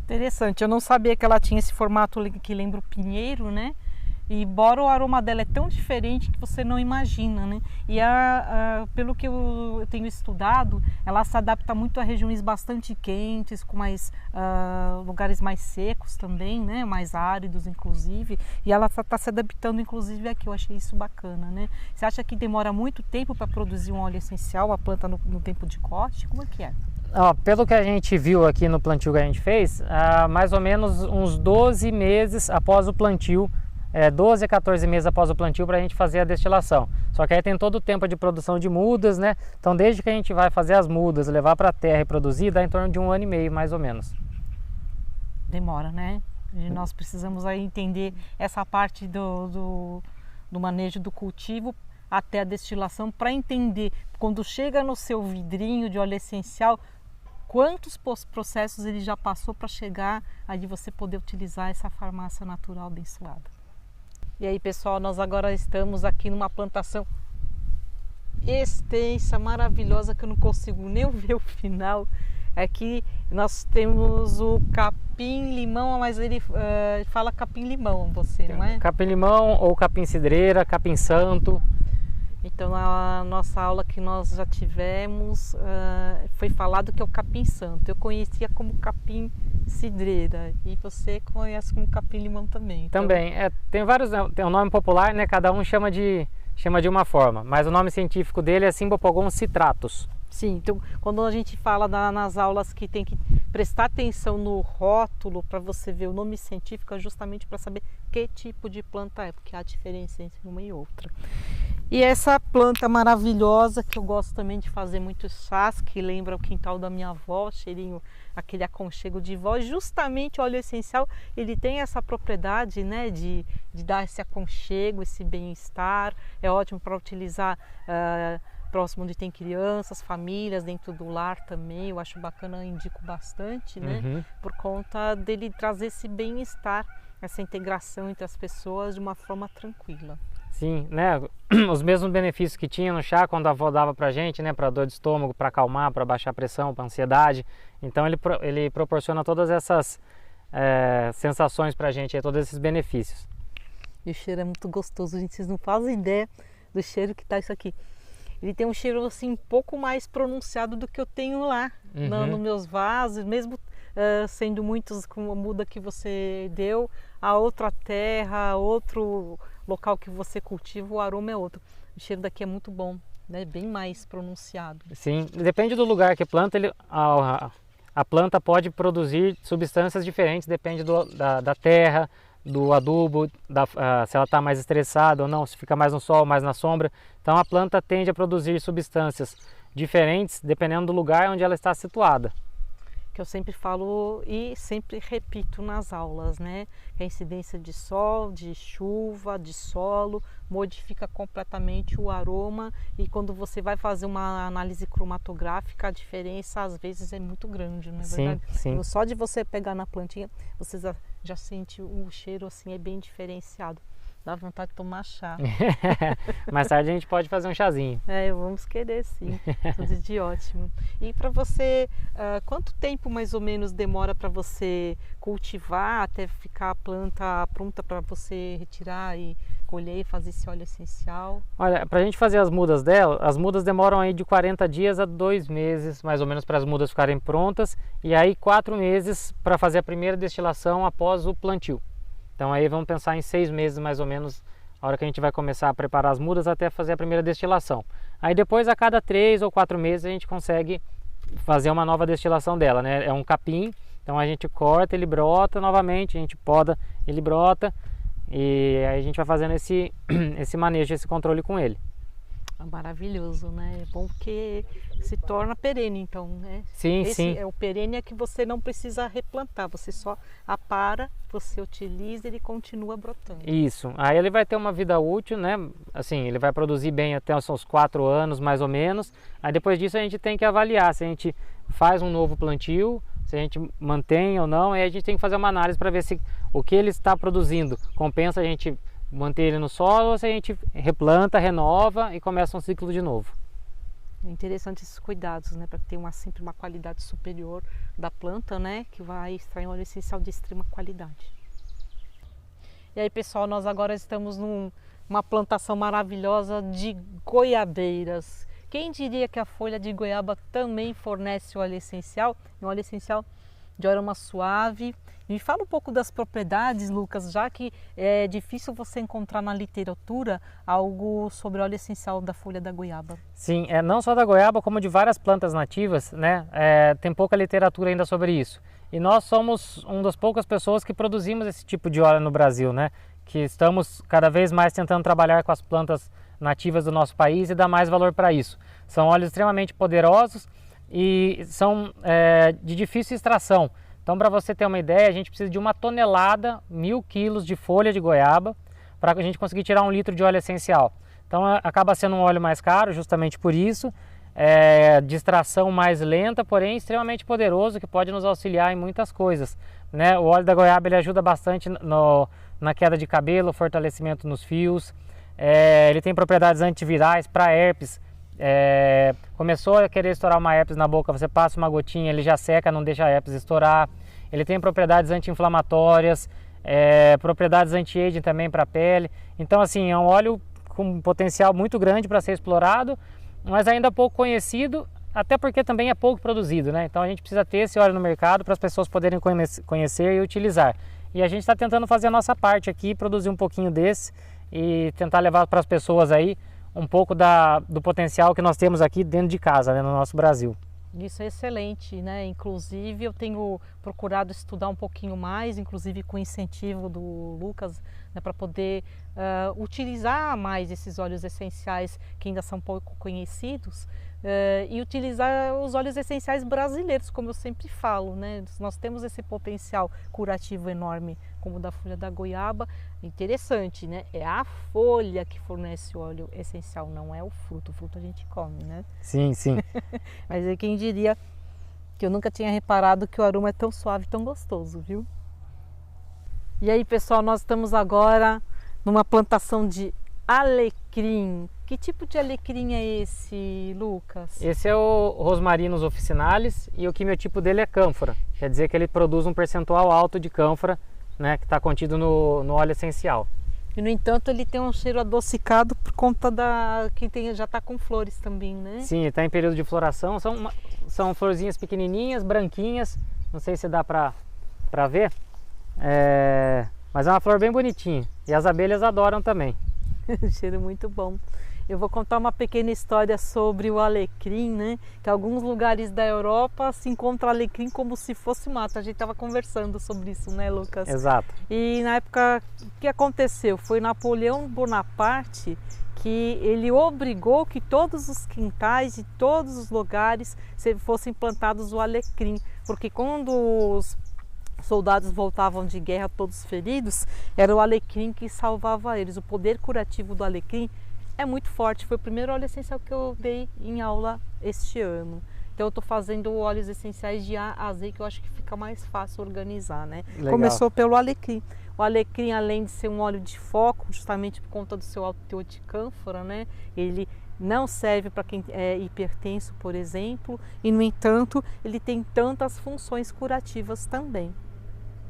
Interessante, eu não sabia que ela tinha esse formato que lembra o pinheiro, né? E embora o aroma dela é tão diferente que você não imagina, né? E pelo que eu tenho estudado, ela se adapta muito a regiões bastante quentes, com lugares mais secos também, né? Mais áridos, inclusive. E ela está se adaptando, inclusive, aqui. Eu achei isso bacana, né? Você acha que demora muito tempo para produzir um óleo essencial, a planta no tempo de corte? Como é que é? Pelo que a gente viu aqui no plantio que a gente fez, mais ou menos uns 12 meses após o plantio, 12 a 14 meses após o plantio para a gente fazer a destilação. Só que aí tem todo o tempo de produção de mudas, né? Então desde que a gente vai fazer as mudas, levar para a terra e produzir, dá em torno de 1 ano e meio mais ou menos. Demora, né? E nós precisamos aí entender essa parte do manejo do cultivo até a destilação para entender quando chega no seu vidrinho de óleo essencial, quantos processos ele já passou para chegar aí você poder utilizar essa farmácia natural abençoada. E aí, pessoal, nós agora estamos aqui numa plantação extensa, maravilhosa, que eu não consigo nem ver o final. Aqui nós temos o capim-limão, mas ele fala capim-limão, você, não é? Capim-limão ou capim-cidreira, capim-santo. Então, na nossa aula que nós já tivemos, foi falado que é o capim-santo. Eu conhecia como capim-cidreira e você conhece como capim-limão também. Então... Também. Tem vários, tem um nome popular, né? Cada um chama de uma forma, mas o nome científico dele é Cymbopogon citratus. Sim, então quando a gente fala nas aulas que tem que prestar atenção no rótulo para você ver o nome científico, é justamente para saber que tipo de planta é, porque há diferença entre uma e outra. E essa planta maravilhosa, que eu gosto também de fazer muitos chás, que lembra o quintal da minha avó, cheirinho, aquele aconchego de vó, justamente o óleo essencial, ele tem essa propriedade, né, de dar esse aconchego, esse bem-estar, é ótimo para utilizar próximo onde tem crianças, famílias, dentro do lar também, eu acho bacana, eu indico bastante, né, por conta dele trazer esse bem-estar, essa integração entre as pessoas de uma forma tranquila. Sim, né? Os mesmos benefícios que tinha no chá quando a avó dava pra gente, né? Para dor de estômago, para acalmar, para baixar a pressão, para ansiedade. Então ele proporciona todas essas sensações pra gente, todos esses benefícios. E o cheiro é muito gostoso, gente. Vocês não fazem ideia do cheiro que tá isso aqui. Ele tem um cheiro assim um pouco mais pronunciado do que eu tenho lá nos meus vasos, mesmo sendo muitos com a muda que você deu, a outra terra, outro local que você cultiva, o aroma é outro. O cheiro daqui é muito bom, né? Bem mais pronunciado. Sim, depende do lugar que planta, a planta pode produzir substâncias diferentes, depende da terra, do adubo, se ela está mais estressada ou não, se fica mais no sol, mais na sombra. Então a planta tende a produzir substâncias diferentes dependendo do lugar onde ela está situada. Que eu sempre falo e sempre repito nas aulas, né? Que a incidência de sol, de chuva, de solo modifica completamente o aroma, e quando você vai fazer uma análise cromatográfica, a diferença às vezes é muito grande, não é verdade? Sim. Só de você pegar na plantinha, você já sente o cheiro assim, é bem diferenciado. Dá vontade de tomar chá. Mais tarde a gente pode fazer um chazinho. Vamos querer sim, tudo de ótimo. E para você, quanto tempo mais ou menos demora para você cultivar até ficar a planta pronta para você retirar e colher e fazer esse óleo essencial? Olha, para a gente fazer as mudas dela, as mudas demoram aí de 40 dias a 2 meses, mais ou menos, para as mudas ficarem prontas, e aí 4 meses para fazer a primeira destilação após o plantio. Então aí vamos pensar em 6 meses mais ou menos, a hora que a gente vai começar a preparar as mudas até fazer a primeira destilação. Aí depois, a cada 3 ou 4 meses, a gente consegue fazer uma nova destilação dela, né? É um capim, então a gente corta, ele brota novamente, a gente poda, ele brota, e aí a gente vai fazendo esse manejo, esse controle com ele. É maravilhoso, né? É bom porque se torna perene, então, né? Sim, Esse sim. é o perene é que você não precisa replantar, você só apara, você utiliza e ele continua brotando. Isso. Aí ele vai ter uma vida útil, né? Assim, ele vai produzir bem até os seus 4 anos, mais ou menos. Aí depois disso a gente tem que avaliar se a gente faz um novo plantio, se a gente mantém ou não. Aí a gente tem que fazer uma análise para ver se o que ele está produzindo compensa a gente manter ele no solo ou se a gente replanta, renova e começa um ciclo de novo. É interessante esses cuidados, né? Para ter sempre uma qualidade superior da planta, né? Que vai extrair um óleo essencial de extrema qualidade. E aí, pessoal, nós agora estamos numa plantação maravilhosa de goiabeiras. Quem diria que a folha de goiaba também fornece óleo essencial? Um óleo essencial de aroma suave. Me fala um pouco das propriedades, Lucas, já que é difícil você encontrar na literatura algo sobre óleo essencial da folha da goiaba. Sim, não só da goiaba, como de várias plantas nativas, né? Tem pouca literatura ainda sobre isso. E nós somos uma das poucas pessoas que produzimos esse tipo de óleo no Brasil, né? Que estamos cada vez mais tentando trabalhar com as plantas nativas do nosso país e dar mais valor para isso. São óleos extremamente poderosos e são de difícil extração. Então, para você ter uma ideia, a gente precisa de 1 tonelada, 1000 quilos de folha de goiaba para a gente conseguir tirar 1 litro de óleo essencial. Então, acaba sendo um óleo mais caro, justamente por isso, de extração mais lenta, porém extremamente poderoso, que pode nos auxiliar em muitas coisas, né? O óleo da goiaba ele ajuda bastante na queda de cabelo, fortalecimento nos fios, ele tem propriedades antivirais para herpes. Começou a querer estourar uma herpes na boca, você passa uma gotinha, ele já seca, não deixa a herpes estourar. Ele tem propriedades anti-inflamatórias, propriedades anti-aging também para a pele. Então, assim, é um óleo com um potencial muito grande para ser explorado, mas ainda pouco conhecido, até porque também é pouco produzido, né? Então a gente precisa ter esse óleo no mercado para as pessoas poderem conhecer e utilizar. E a gente está tentando fazer a nossa parte aqui, produzir um pouquinho desse e tentar levar para as pessoas aí um pouco do potencial que nós temos aqui dentro de casa, né, no nosso Brasil. Isso é excelente, né? Inclusive eu tenho procurado estudar um pouquinho mais, inclusive com incentivo do Lucas, né, para poder utilizar mais esses óleos essenciais que ainda são pouco conhecidos e utilizar os óleos essenciais brasileiros, como eu sempre falo, né? Nós temos esse potencial curativo enorme, como o da folha da goiaba. Interessante, né? É a folha que fornece o óleo essencial, não é o fruto. O fruto a gente come, né? Sim, sim. Mas quem diria que eu nunca tinha reparado que o aroma é tão suave, tão gostoso, viu? E aí, pessoal, nós estamos agora numa plantação de alecrim. Que tipo de alecrim é esse, Lucas? Esse é o Rosmarinus officinalis e o quimiotipo dele é cânfora. Quer dizer que ele produz um percentual alto de cânfora, né, que está contido no óleo essencial. E, no entanto, ele tem um cheiro adocicado por conta já está com flores também, né? Sim, está em período de floração. São florzinhas pequenininhas, branquinhas. Não sei se dá para ver. Mas é uma flor bem bonitinha. E as abelhas adoram também. Cheiro muito bom. Eu vou contar uma pequena história sobre o alecrim, né? Que em alguns lugares da Europa se encontra alecrim como se fosse mata. A gente estava conversando sobre isso, né, Lucas? Exato. E na época, o que aconteceu? Foi Napoleão Bonaparte que ele obrigou que todos os quintais e todos os lugares fossem plantados o alecrim. Porque quando os soldados voltavam de guerra todos feridos, era o alecrim que salvava eles. O poder curativo do alecrim é muito forte. Foi o primeiro óleo essencial que eu dei em aula este ano. Então eu estou fazendo óleos essenciais de A a Z, que eu acho que fica mais fácil organizar, né? Legal. Começou pelo alecrim. O alecrim, além de ser um óleo de foco, justamente por conta do seu alto teor de cânfora, né? Ele não serve para quem é hipertenso, por exemplo, e no entanto ele tem tantas funções curativas também.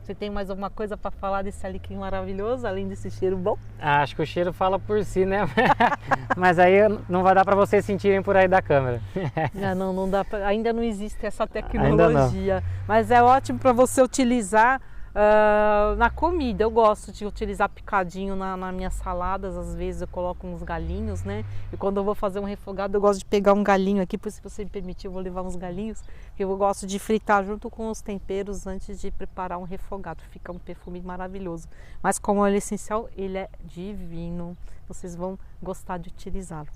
Você tem mais alguma coisa para falar desse alecrim maravilhoso, além desse cheiro bom? Acho que o cheiro fala por si, né? Mas aí não vai dar para vocês sentirem por aí da câmera. Não dá pra, ainda não existe essa tecnologia, mas é ótimo para você utilizar na comida. Eu gosto de utilizar picadinho nas minhas saladas. Às vezes eu coloco uns galinhos, né? E quando eu vou fazer um refogado, eu gosto de pegar um galinho aqui. Se você me permitir, eu vou levar uns galinhos, que eu gosto de fritar junto com os temperos antes de preparar um refogado. Fica um perfume maravilhoso. Mas como óleo essencial, ele é divino. Vocês vão gostar de utilizá-lo.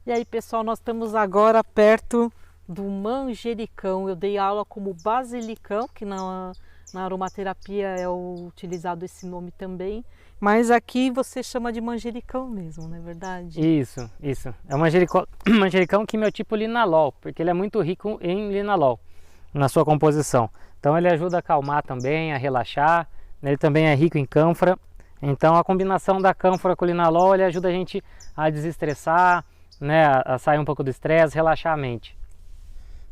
E aí, pessoal, nós estamos agora perto do manjericão. Eu dei aula como basilicão, que na aromaterapia é utilizado esse nome também. Mas aqui você chama de manjericão mesmo, não é verdade? Isso. É um manjericão quimiotipo linalol, porque ele é muito rico em linalol na sua composição. Então ele ajuda a acalmar também, a relaxar. Ele também é rico em cânfora. Então a combinação da cânfora com o linalol, ele ajuda a gente a desestressar, né, a sair um pouco do estresse, relaxar a mente.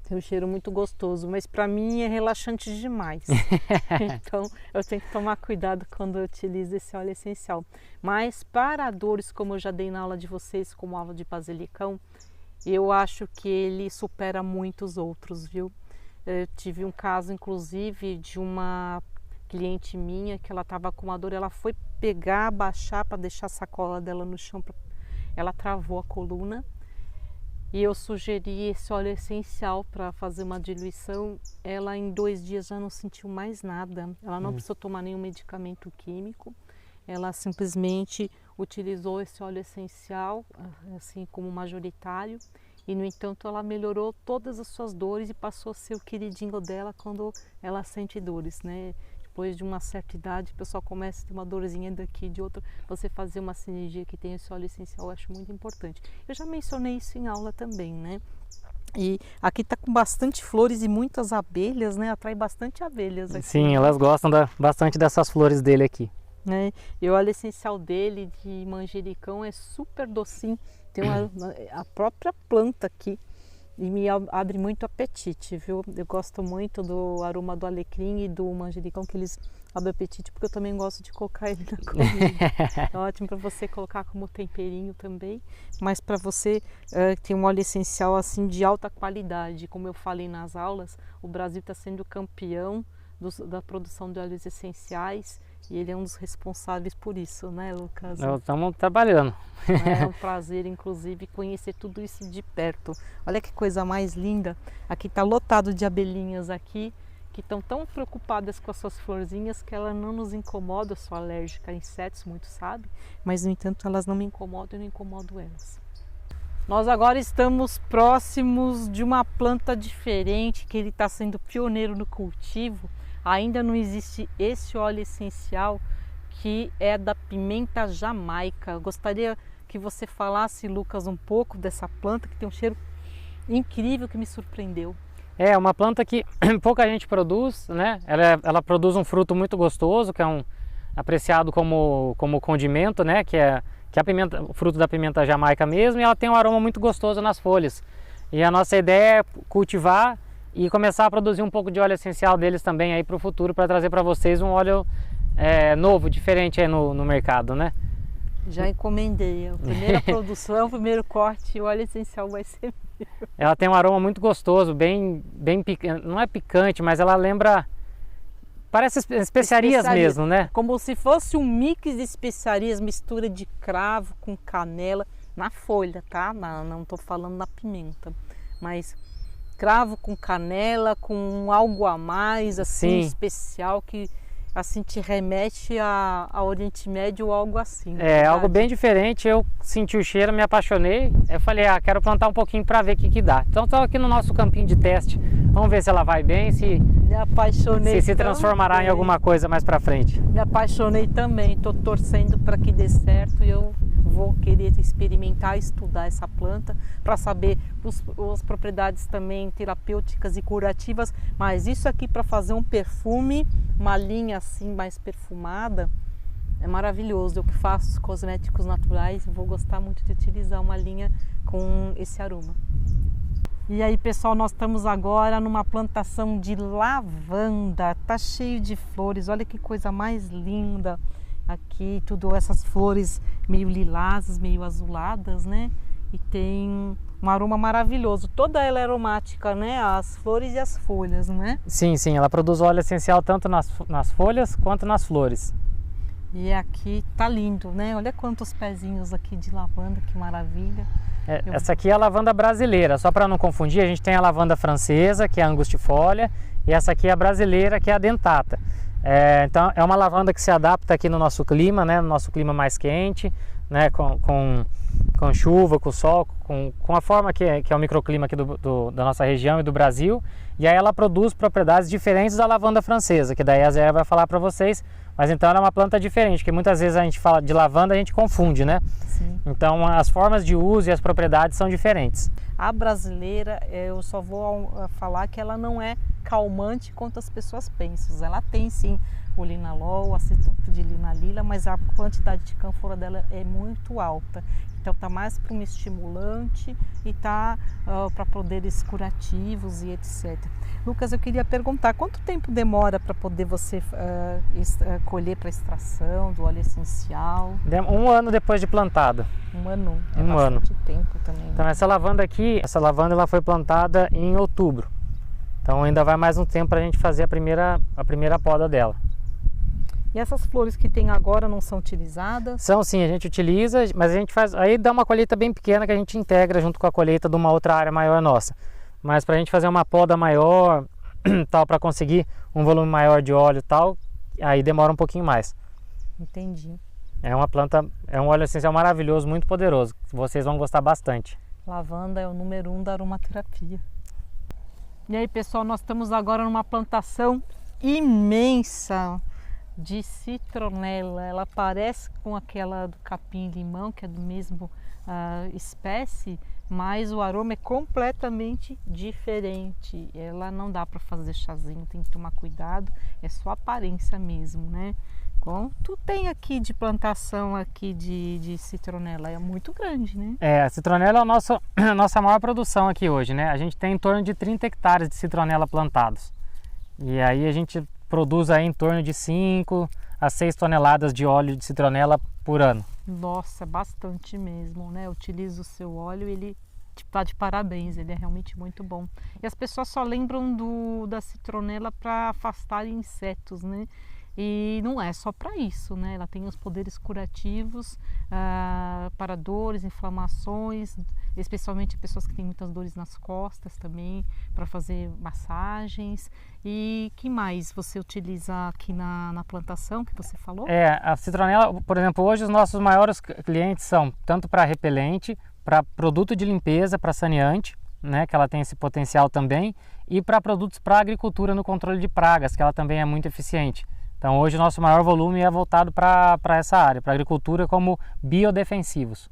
Tem um cheiro muito gostoso, mas para mim é relaxante demais. Então eu tenho que tomar cuidado quando eu utilizo esse óleo essencial. Mas para dores, como eu já dei na aula de vocês, como aula de basilicão, eu acho que ele supera muitos outros, viu? Eu tive um caso, inclusive, de uma cliente minha que ela estava com uma dor, ela foi pegar, abaixar para deixar a sacola dela no chão, ela travou a coluna. E eu sugeri esse óleo essencial para fazer uma diluição. Ela em 2 dias já não sentiu mais nada. Ela não precisou tomar nenhum medicamento químico. Ela simplesmente utilizou esse óleo essencial, assim como majoritário. E, no entanto, ela melhorou todas as suas dores e passou a ser o queridinho dela quando ela sente dores, né? Depois de uma certa idade, o pessoal começa a ter uma dorzinha daqui, de outra. Você fazer uma sinergia que tem esse óleo essencial, eu acho muito importante. Eu já mencionei isso em aula também, né? E aqui tá com bastante flores e muitas abelhas, né? Atrai bastante abelhas aqui. Sim, elas gostam bastante dessas flores dele aqui. Né? E o óleo essencial dele, de manjericão, é super docinho. Tem a própria planta aqui. E me abre muito apetite, viu? Eu gosto muito do aroma do alecrim e do manjericão, que eles abrem apetite, porque eu também gosto de colocar ele na comida. É ótimo para você colocar como temperinho também, mas para você ter um óleo essencial assim de alta qualidade. Como eu falei nas aulas, o Brasil está sendo campeão da produção de óleos essenciais e ele é um dos responsáveis por isso, né, Lucas? Estamos trabalhando. É um prazer, inclusive, conhecer tudo isso de perto. Olha que coisa mais linda. Aqui está lotado de abelhinhas aqui, que estão tão preocupadas com as suas florzinhas que ela não nos incomoda. Eu sou alérgica a insetos, muito sabe, mas, no entanto, elas não me incomodam e não incomodo elas. Nós agora estamos próximos de uma planta diferente, que ele está sendo pioneiro no cultivo. Ainda não existe esse óleo essencial, que é da pimenta jamaica. Eu gostaria que você falasse, Lucas, um pouco dessa planta, que tem um cheiro incrível, que me surpreendeu. É uma planta que pouca gente produz, né? Ela produz um fruto muito gostoso, que é apreciado como condimento, né? Que é o fruto da pimenta jamaica mesmo, e ela tem um aroma muito gostoso nas folhas. E a nossa ideia é cultivar e começar a produzir um pouco de óleo essencial deles também aí para o futuro, para trazer para vocês um óleo novo, diferente aí no mercado, né? Já encomendei. A primeira produção, o primeiro corte, o óleo essencial vai ser meu. Ela tem um aroma muito gostoso, bem picante, não é picante, mas ela lembra, parece especiarias mesmo, né? Como se fosse um mix de especiarias, mistura de cravo com canela, na folha, tá? Não estou falando na pimenta, mas cravo com canela, com algo a mais, assim, Sim. especial, que assim te remete ao Oriente Médio ou algo assim. É, algo bem diferente. Eu senti o cheiro, me apaixonei. Eu falei, quero plantar um pouquinho para ver o que dá. Então estou aqui no nosso campinho de teste. Vamos ver se ela vai bem, me apaixonei se transformará em alguma coisa mais para frente. Me apaixonei também. Estou torcendo para que dê certo e eu vou querer experimentar, estudar essa planta para saber as propriedades também terapêuticas e curativas, mas isso aqui para fazer um perfume, uma linha assim mais perfumada, é maravilhoso. Eu que faço cosméticos naturais, vou gostar muito de utilizar uma linha com esse aroma. E aí, pessoal, nós estamos agora numa plantação de lavanda, tá cheio de flores, olha que coisa mais linda. Aqui, tudo essas flores meio lilazes, meio azuladas, né? E tem um aroma maravilhoso. Toda ela é aromática, né? As flores e as folhas, né? Sim, ela produz óleo essencial tanto nas folhas quanto nas flores. E aqui tá lindo, né? Olha quantos pezinhos aqui de lavanda, que maravilha. Essa aqui é a lavanda brasileira, só para não confundir, a gente tem a lavanda francesa, que é a angustifolia, e essa aqui é a brasileira, que é a dentata. Então é uma lavanda que se adapta aqui no nosso clima, né? No nosso clima mais quente, né, com chuva, com sol, com a forma que é o microclima aqui da nossa região e do Brasil. E aí ela produz propriedades diferentes da lavanda francesa, que daí a Zé vai falar para vocês. Mas então ela é uma planta diferente, porque muitas vezes a gente fala de lavanda, a gente confunde, né? Sim. Então as formas de uso e as propriedades são diferentes. A brasileira, eu só vou falar que ela não é calmante quanto as pessoas pensam. Ela tem sim o linalol, o acetato de linalila, mas a quantidade de cânfora dela é muito alta. Então tá mais para um estimulante e tá para poderes curativos e etc. Lucas, eu queria perguntar, quanto tempo demora para poder você colher para extração do óleo essencial? 1 ano depois de plantado. 1 ano, é Um ano. bastante tempo também. Então essa lavanda aqui, ela foi plantada em outubro. Então ainda vai mais um tempo para a gente fazer a primeira poda dela. E essas flores que tem agora não são utilizadas? São sim, a gente utiliza, mas a gente faz, aí dá uma colheita bem pequena que a gente integra junto com a colheita de uma outra área maior nossa. Mas para a gente fazer uma poda maior, tal, para conseguir um volume maior de óleo, tal, aí demora um pouquinho mais. Entendi. É uma planta, é um óleo essencial maravilhoso, muito poderoso. Vocês vão gostar bastante. Lavanda é o número 1 da aromaterapia. E aí, pessoal, nós estamos agora numa plantação imensa de citronela. Ela parece com aquela do capim-limão, que é do mesmo espécie, mas o aroma é completamente diferente. Ela não dá para fazer chazinho, tem que tomar cuidado, é só aparência mesmo, né? Quanto tem aqui de plantação aqui de citronela? É muito grande, né? A citronela é a nossa maior produção aqui hoje, né? A gente tem em torno de 30 hectares de citronela plantados. E aí a gente produz aí em torno de 5 a 6 toneladas de óleo de citronela por ano. Nossa, bastante mesmo, né? Utiliza o seu óleo, ele está de parabéns, ele é realmente muito bom. E as pessoas só lembram da citronela para afastar insetos, né? E não é só para isso, né? Ela tem os poderes curativos para dores, inflamações, especialmente pessoas que têm muitas dores nas costas também, para fazer massagens. E que mais você utiliza aqui na plantação que você falou? A citronela, por exemplo, hoje os nossos maiores clientes são tanto para repelente, para produto de limpeza, para saneante, né, que ela tem esse potencial também, e para produtos para agricultura no controle de pragas, que ela também é muito eficiente. Então hoje o nosso maior volume é voltado para essa área, para agricultura como biodefensivos.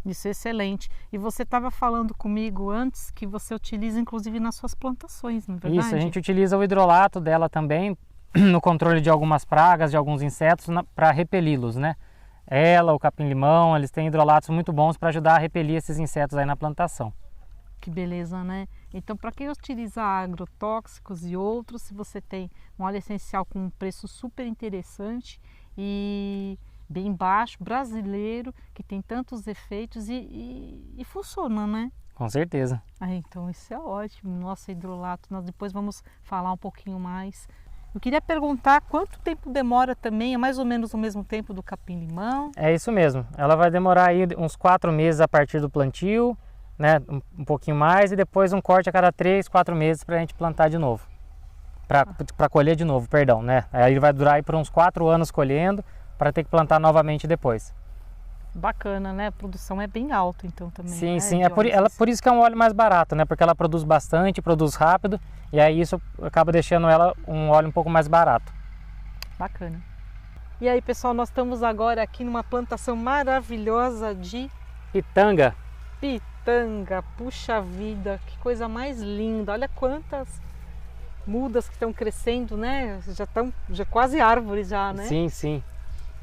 Isso é excelente. E você estava falando comigo antes que você utiliza inclusive nas suas plantações, não é verdade? Isso, a gente utiliza o hidrolato dela também no controle de algumas pragas, de alguns insetos, para repeli-los, né? Ela, o capim-limão, eles têm hidrolatos muito bons para ajudar a repelir esses insetos aí na plantação. Que beleza, né? Então, para quem utilizar agrotóxicos e outros, se você tem um óleo essencial com um preço super interessante e bem baixo, brasileiro, que tem tantos efeitos e funciona, né? Com certeza. Então isso é ótimo. Nossa, hidrolato, nós depois vamos falar um pouquinho mais. Eu queria perguntar quanto tempo demora também, é mais ou menos o mesmo tempo do capim-limão? É isso mesmo, ela vai demorar aí uns 4 meses a partir do plantio, né, um pouquinho mais, e depois um corte a cada 3, 4 meses para a gente plantar de novo, para colher de novo, perdão, né? Aí vai durar aí por uns 4 anos colhendo, para ter que plantar novamente depois. Bacana, né? A produção é bem alta então também. Sim, né? sim, por isso que é um óleo mais barato, né? Porque ela produz bastante, produz rápido, e aí isso acaba deixando ela um óleo um pouco mais barato. Bacana. E aí, pessoal, nós estamos agora aqui numa plantação maravilhosa de pitanga. Pitanga, puxa vida, que coisa mais linda. Olha quantas mudas que estão crescendo, né? Já quase árvores já, né? Sim, sim.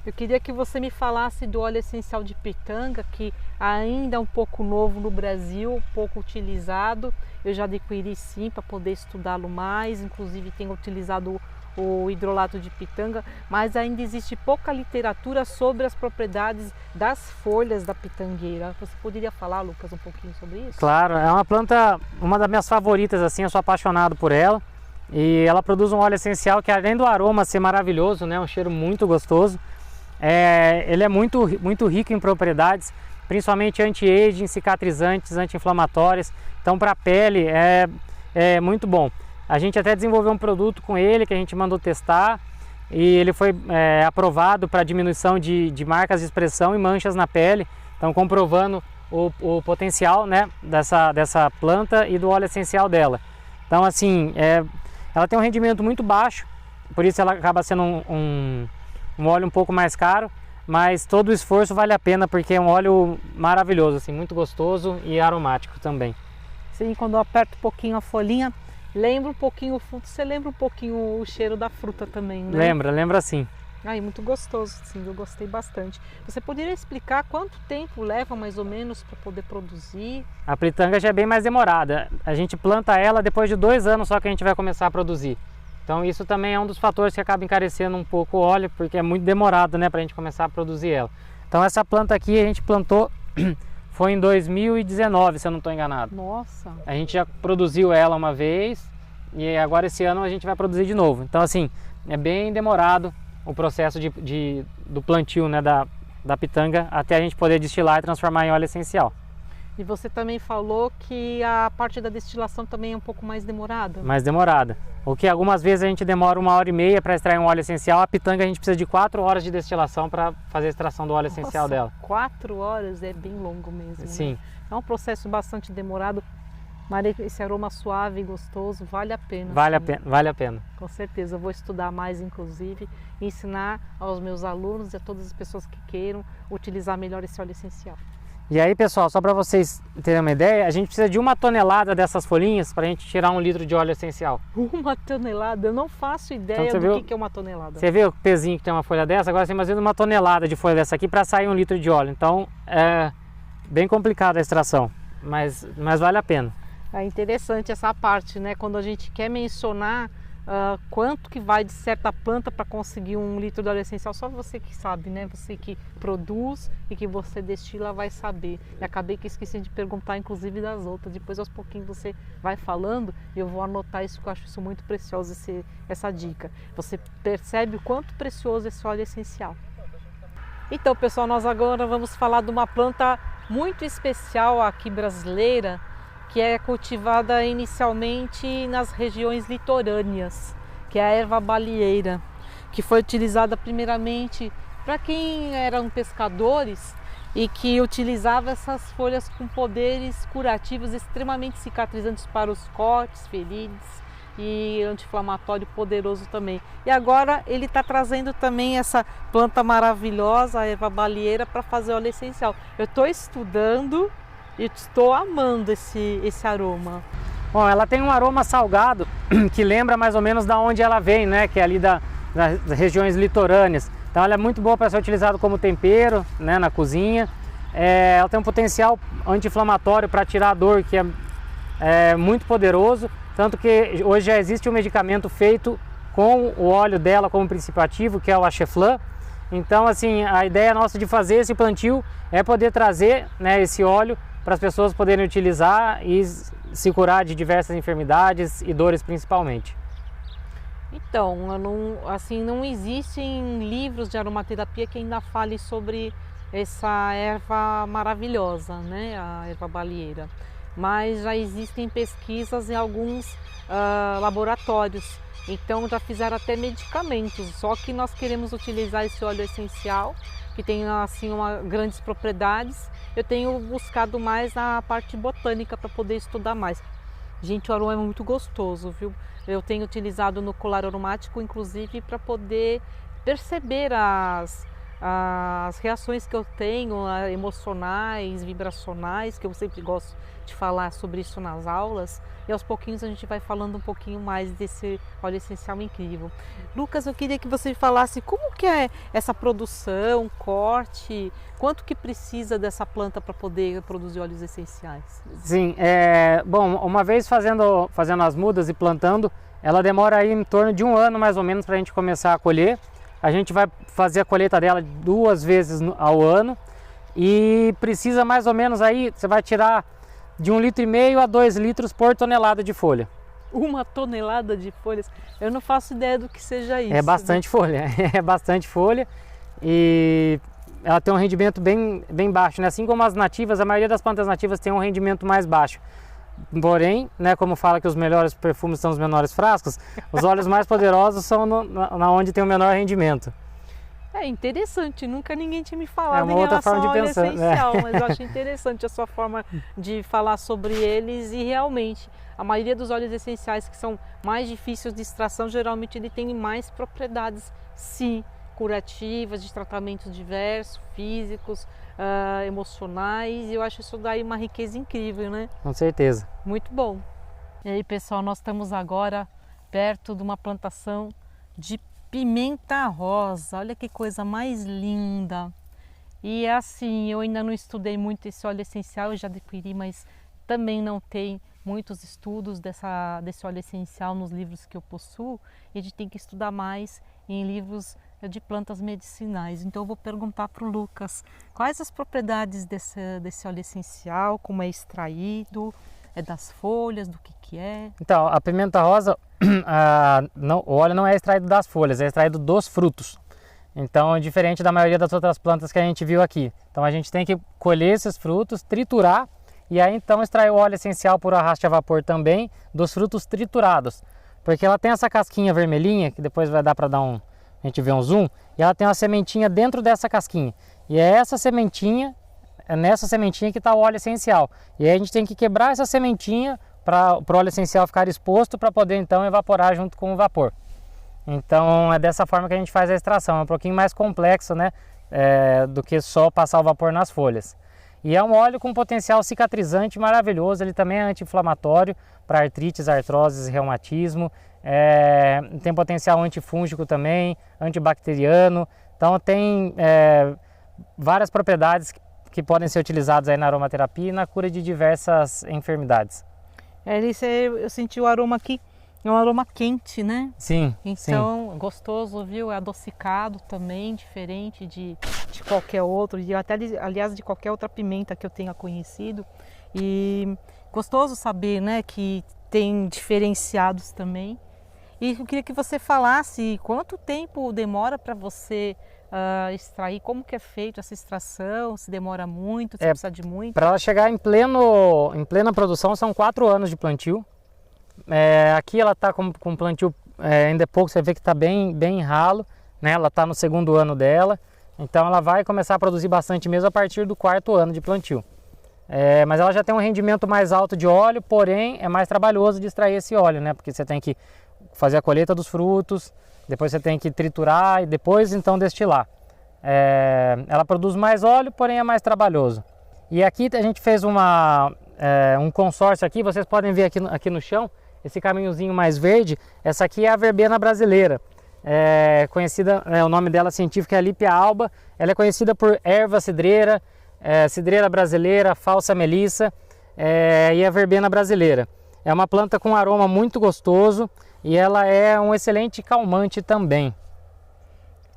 Eu queria que você me falasse do óleo essencial de pitanga, que ainda é um pouco novo no Brasil, pouco utilizado. Eu já adquiri sim para poder estudá-lo mais, inclusive tenho utilizado o hidrolato de pitanga, mas ainda existe pouca literatura sobre as propriedades das folhas da pitangueira. Você poderia falar, Lucas, um pouquinho sobre isso? Claro, é uma planta, uma das minhas favoritas, assim, eu sou apaixonado por ela. E ela produz um óleo essencial que, além do aroma ser maravilhoso, né, um cheiro muito gostoso, ele é muito rico em propriedades, principalmente anti-aging, cicatrizantes, anti-inflamatórias. Então, para a pele é muito bom. A gente até desenvolveu um produto com ele que a gente mandou testar e ele foi aprovado para diminuição de marcas de expressão e manchas na pele, então comprovando o potencial, né, dessa planta e do óleo essencial dela. Então assim, ela tem um rendimento muito baixo, por isso ela acaba sendo um óleo um pouco mais caro, mas todo o esforço vale a pena porque é um óleo maravilhoso, assim, muito gostoso e aromático também. Sim, quando eu aperto um pouquinho a folhinha, lembra um pouquinho o fruto, você lembra um pouquinho o cheiro da fruta também, né? Lembra sim. Ai, muito gostoso, sim, eu gostei bastante. Você poderia explicar quanto tempo leva mais ou menos para poder produzir? A pitanga já é bem mais demorada. A gente planta ela depois de 2 anos só que a gente vai começar a produzir. Então isso também é um dos fatores que acaba encarecendo um pouco o óleo, porque é muito demorado, né, para a gente começar a produzir ela. Então essa planta aqui a gente plantou, foi em 2019, se eu não estou enganado. Nossa! A gente já produziu ela uma vez e agora esse ano a gente vai produzir de novo. Então assim, é bem demorado o processo do plantio, né, da pitanga até a gente poder destilar e transformar em óleo essencial. E você também falou que a parte da destilação também é um pouco mais demorada. Mais demorada. O que algumas vezes a gente demora 1h30 para extrair um óleo essencial, a pitanga a gente precisa de 4 horas de destilação para fazer a extração do óleo essencial dela. 4 horas é bem longo mesmo. Sim. Né? É um processo bastante demorado, mas esse aroma suave e gostoso vale a pena. Vale a pena. Com certeza, eu vou estudar mais inclusive e ensinar aos meus alunos e a todas as pessoas que queiram utilizar melhor esse óleo essencial. E aí, pessoal, só para vocês terem uma ideia, a gente precisa de 1 tonelada dessas folhinhas para a gente tirar 1 litro de óleo essencial. 1 tonelada? Eu não faço ideia então, do que é 1 tonelada. Você vê o pezinho que tem uma folha dessa? Agora você imagina 1 tonelada de folha dessa aqui para sair 1 litro de óleo. Então é bem complicado a extração, mas vale a pena. É interessante essa parte, né? Quando a gente quer mencionar quanto que vai de certa planta para conseguir 1 litro de óleo essencial, só você que sabe, né? Você que produz e que você destila vai saber. E acabei que esqueci de perguntar, inclusive, das outras. Depois, aos pouquinhos, você vai falando e eu vou anotar isso, que eu acho isso muito precioso, essa dica. Você percebe o quanto precioso esse óleo essencial. Então, pessoal, nós agora vamos falar de uma planta muito especial aqui brasileira, que é cultivada inicialmente nas regiões litorâneas, que é a erva balieira, que foi utilizada primeiramente para quem eram pescadores e que utilizava essas folhas com poderes curativos extremamente cicatrizantes para os cortes, feridas e anti-inflamatório poderoso também. E agora ele está trazendo também essa planta maravilhosa, a erva balieira, para fazer óleo essencial. Eu estou estudando e estou amando esse aroma. Bom, ela tem um aroma salgado que lembra mais ou menos da onde ela vem, né? Que é ali das regiões litorâneas. Então ela é muito boa para ser utilizada como tempero, né, na cozinha. Ela tem um potencial anti-inflamatório para tirar a dor que é muito poderoso. Tanto que hoje já existe um medicamento feito com o óleo dela como princípio ativo, que é o Axeflan. Então, assim, a ideia nossa de fazer esse plantio é poder trazer, né, esse óleo para as pessoas poderem utilizar e se curar de diversas enfermidades e dores principalmente. Então, não existem livros de aromaterapia que ainda fale sobre essa erva maravilhosa, né, a erva balieira. Mas já existem pesquisas em alguns laboratórios. Então já fizeram até medicamentos, só que nós queremos utilizar esse óleo essencial, que tem assim grandes propriedades. Eu tenho buscado mais na parte botânica para poder estudar mais. Gente, o aroma é muito gostoso, viu? Eu tenho utilizado no colar aromático, inclusive, para poder perceber as reações que eu tenho, emocionais, vibracionais, que eu sempre gosto de falar sobre isso nas aulas, e aos pouquinhos a gente vai falando um pouquinho mais desse óleo essencial incrível. Lucas, eu queria que você falasse como que é essa produção, corte, quanto que precisa dessa planta para poder produzir óleos essenciais? Sim, bom, uma vez fazendo as mudas e plantando, ela demora aí em torno de 1 ano mais ou menos para a gente começar a colher. A gente vai fazer a colheita dela 2 vezes ao ano e precisa mais ou menos aí, você vai tirar de 1,5 litro a 2 litros por tonelada de folha. 1 tonelada de folhas? Eu não faço ideia do que seja isso. É bastante folha, é bastante folha e ela tem um rendimento bem baixo, né? Assim como as nativas, a maioria das plantas nativas tem um rendimento mais baixo. Porém, né, como fala que os melhores perfumes são os menores frascos, os óleos mais poderosos são na onde tem o menor rendimento. É interessante, nunca ninguém tinha me falado uma em outra relação forma de ao óleo pensar, né? essencial, mas eu achei interessante a sua forma de falar sobre eles e realmente a maioria dos óleos essenciais que são mais difíceis de extração, geralmente ele tem mais propriedades, sim, curativas, de tratamentos diversos, físicos, emocionais, e eu acho isso daí uma riqueza incrível, né? Com certeza. Muito bom. E aí, pessoal, nós estamos agora perto de uma plantação de pimenta rosa. Olha que coisa mais linda. E é assim, eu ainda não estudei muito esse óleo essencial, eu já adquiri, mas também não tem muitos estudos desse óleo essencial nos livros que eu possuo. E a gente tem que estudar mais em livros de plantas medicinais. Então eu vou perguntar para o Lucas quais as propriedades desse óleo essencial, como é extraído, é das folhas, do que é? Então, a pimenta rosa, o óleo não é extraído das folhas, é extraído dos frutos. Então, é diferente da maioria das outras plantas que a gente viu aqui. Então, a gente tem que colher esses frutos, triturar e aí então extrair o óleo essencial por arraste a vapor também dos frutos triturados. Porque ela tem essa casquinha vermelhinha, que depois vai dar para a gente ver um zoom, e ela tem uma sementinha dentro dessa casquinha. E é essa sementinha, é nessa sementinha que está o óleo essencial. E aí a gente tem que quebrar essa sementinha para o óleo essencial ficar exposto para poder então evaporar junto com o vapor. Então é dessa forma que a gente faz a extração. É um pouquinho mais complexo, né, do que só passar o vapor nas folhas. E é um óleo com potencial cicatrizante maravilhoso. Ele também é anti-inflamatório para artrites, artroses e reumatismo. Tem potencial antifúngico também, antibacteriano. Então tem várias propriedades que podem ser utilizadas aí na aromaterapia e na cura de diversas enfermidades. Eu senti o aroma aqui, é um aroma quente, né? Sim, então, gostoso, viu? É adocicado também, diferente de qualquer outro, aliás, de qualquer outra pimenta que eu tenha conhecido. E gostoso saber, né, que tem diferenciados também. E eu queria que você falasse quanto tempo demora para você extrair, como que é feito essa extração, se demora muito, se precisa de muito. Para ela chegar em plena produção são 4 anos de plantio. Aqui ela está com plantio, ainda é pouco, você vê que está bem ralo, né? Ela está no 2º ano dela, então ela vai começar a produzir bastante mesmo a partir do 4º ano de plantio. Mas ela já tem um rendimento mais alto de óleo, porém é mais trabalhoso de extrair esse óleo, né? Porque você tem que fazer a colheita dos frutos, depois você tem que triturar e depois então destilar. Ela produz mais óleo, porém é mais trabalhoso. E aqui a gente fez um consórcio aqui, vocês podem ver aqui no chão, esse caminhozinho mais verde, essa aqui é a verbena brasileira. Conhecida, o nome dela científico é Lípia alba, ela é conhecida por erva cidreira, cidreira brasileira, falsa melissa e a verbena brasileira. É uma planta com aroma muito gostoso e ela é um excelente calmante também.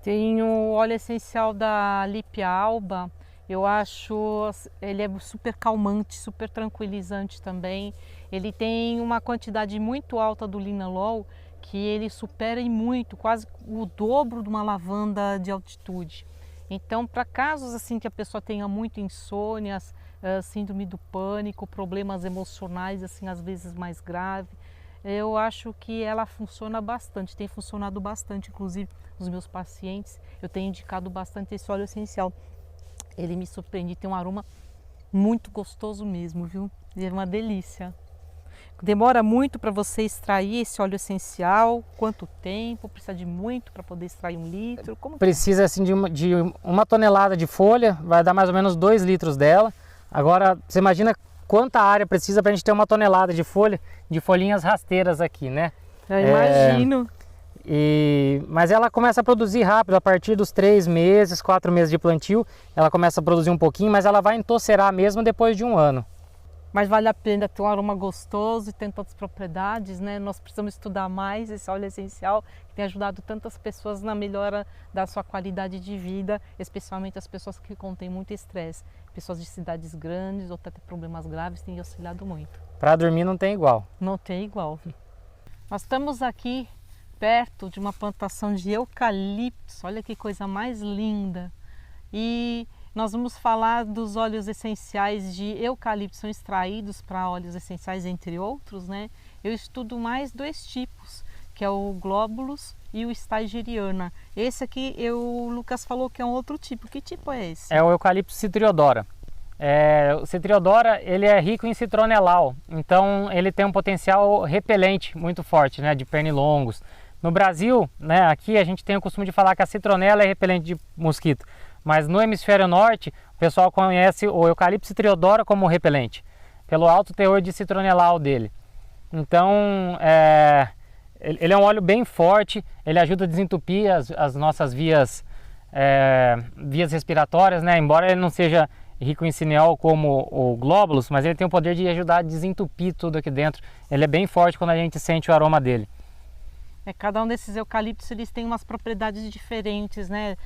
Tem o óleo essencial da Lípia alba, eu acho ele é super calmante, super tranquilizante também. Ele tem uma quantidade muito alta do linalol, que ele supera em muito, quase o dobro de uma lavanda de altitude. Então, para casos assim que a pessoa tenha muito insônias, síndrome do pânico, problemas emocionais assim às vezes mais graves, eu acho que ela funciona bastante, tem funcionado bastante, inclusive nos meus pacientes, eu tenho indicado bastante esse óleo essencial. Ele me surpreende, tem um aroma muito gostoso mesmo, viu? É uma delícia. Demora muito para você extrair esse óleo essencial? Quanto tempo? Precisa de muito para poder extrair 1 litro? Como precisa assim de uma tonelada de folha, vai dar mais ou menos 2 litros dela. Agora, você imagina quanta área precisa para a gente ter 1 tonelada de folha, de folhinhas rasteiras aqui, né? Eu imagino. Mas ela começa a produzir rápido, a partir dos 3 meses, 4 meses de plantio, ela começa a produzir um pouquinho, mas ela vai entocerar mesmo depois de 1 ano. Mas vale a pena ter um aroma gostoso e tem tantas propriedades, né? Nós precisamos estudar mais esse óleo essencial que tem ajudado tantas pessoas na melhora da sua qualidade de vida, especialmente as pessoas que contêm muito estresse. Pessoas de cidades grandes ou até problemas graves têm auxiliado muito. Para dormir não tem igual. Não tem igual. Nós estamos aqui perto de uma plantação de eucaliptos, olha que coisa mais linda. E Nós vamos falar dos óleos essenciais de eucalipto, são extraídos para óleos essenciais, entre outros, né? Eu estudo mais 2 tipos, que é o glóbulos e o stageriana. Esse aqui, o Lucas falou que é um outro tipo. Que tipo é esse? É o eucalipto citriodora. O citriodora, ele é rico em citronelal, então ele tem um potencial repelente muito forte, né, de pernilongos. No Brasil, né, aqui a gente tem o costume de falar que a citronela é repelente de mosquito, mas no hemisfério norte o pessoal conhece o eucalipto citriodora como repelente, pelo alto teor de citronelal dele. Então ele é um óleo bem forte, ele ajuda a desentupir as nossas vias respiratórias, né, embora ele não seja rico em cineol como o glóbulos, mas ele tem o poder de ajudar a desentupir tudo aqui dentro. Ele é bem forte quando a gente sente o aroma dele. Cada um desses eucaliptos, eles têm umas propriedades diferentes, né?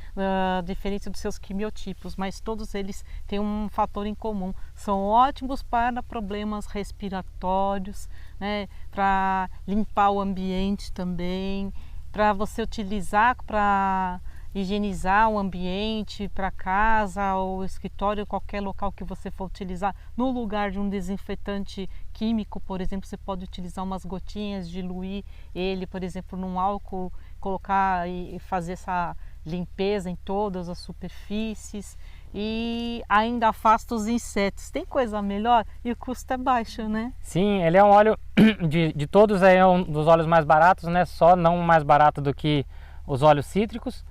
Diferentes dos seus quimiotipos, mas todos eles têm um fator em comum. São ótimos para problemas respiratórios, né? Para limpar o ambiente também, para você utilizar para higienizar o ambiente, para casa ou escritório, qualquer local que você for utilizar. No lugar de um desinfetante químico, por exemplo, você pode utilizar umas gotinhas, diluir ele, por exemplo, num álcool, colocar e fazer essa limpeza em todas as superfícies e ainda afasta os insetos. Tem coisa melhor e o custo é baixo, né? Sim, ele é um óleo, de todos é um dos óleos mais baratos, né? Só não mais barato do que os óleos cítricos.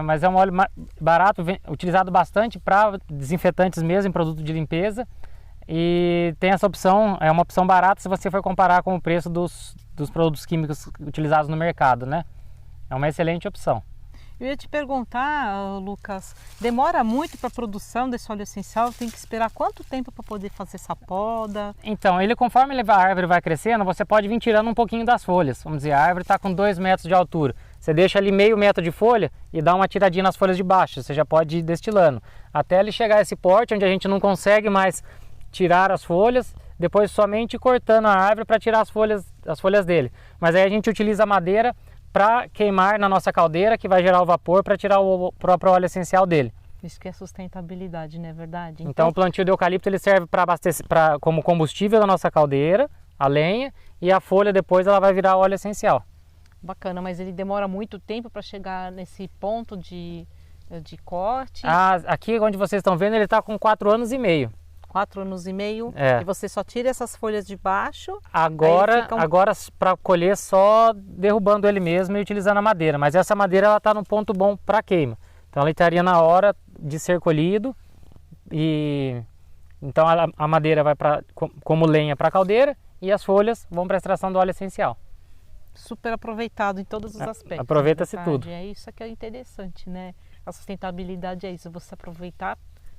Mas é um óleo barato, utilizado bastante para desinfetantes mesmo, em produto de limpeza. E tem essa opção, é uma opção barata se você for comparar com o preço dos produtos químicos utilizados no mercado, né? É uma excelente opção. Eu ia te perguntar, Lucas, demora muito para a produção desse óleo essencial? Tem que esperar quanto tempo para poder fazer essa poda? Então, conforme a árvore vai crescendo, você pode vir tirando um pouquinho das folhas. Vamos dizer, a árvore está com 2 metros de altura. Você deixa ali meio metro de folha e dá uma tiradinha nas folhas de baixo. Você já pode ir destilando. Até ele chegar a esse porte onde a gente não consegue mais tirar as folhas, depois somente cortando a árvore para tirar as folhas dele. Mas aí a gente utiliza a madeira para queimar na nossa caldeira, que vai gerar o vapor para tirar o próprio óleo essencial dele. Isso que é sustentabilidade, não é verdade? Então o plantio de eucalipto ele serve para abastecer, como combustível da nossa caldeira, a lenha, e a folha depois ela vai virar óleo essencial. Bacana, mas ele demora muito tempo para chegar nesse ponto de corte? Aqui onde vocês estão vendo ele está com 4 anos e meio. 4 anos e meio, e você só tira essas folhas de baixo. Agora para colher só derrubando ele mesmo e utilizando a madeira, mas essa madeira ela está no ponto bom para queima, então ela estaria na hora de ser colhido e então a madeira vai como lenha para a caldeira e as folhas vão para a extração do óleo essencial. Super aproveitado em todos os aspectos. Aproveita-se tudo. É isso que é interessante, né? A sustentabilidade é isso, você aproveitar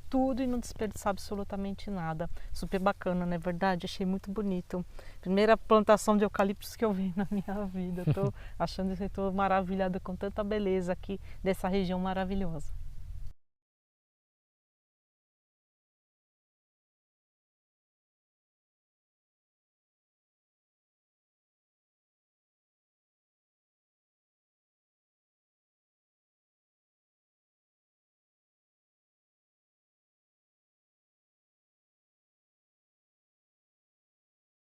tudo e não desperdiçar absolutamente nada. Super bacana, não é verdade? Achei muito bonito. Primeira plantação de eucaliptos que eu vi na minha vida. Estou achando que estou maravilhada com tanta beleza aqui dessa região maravilhosa.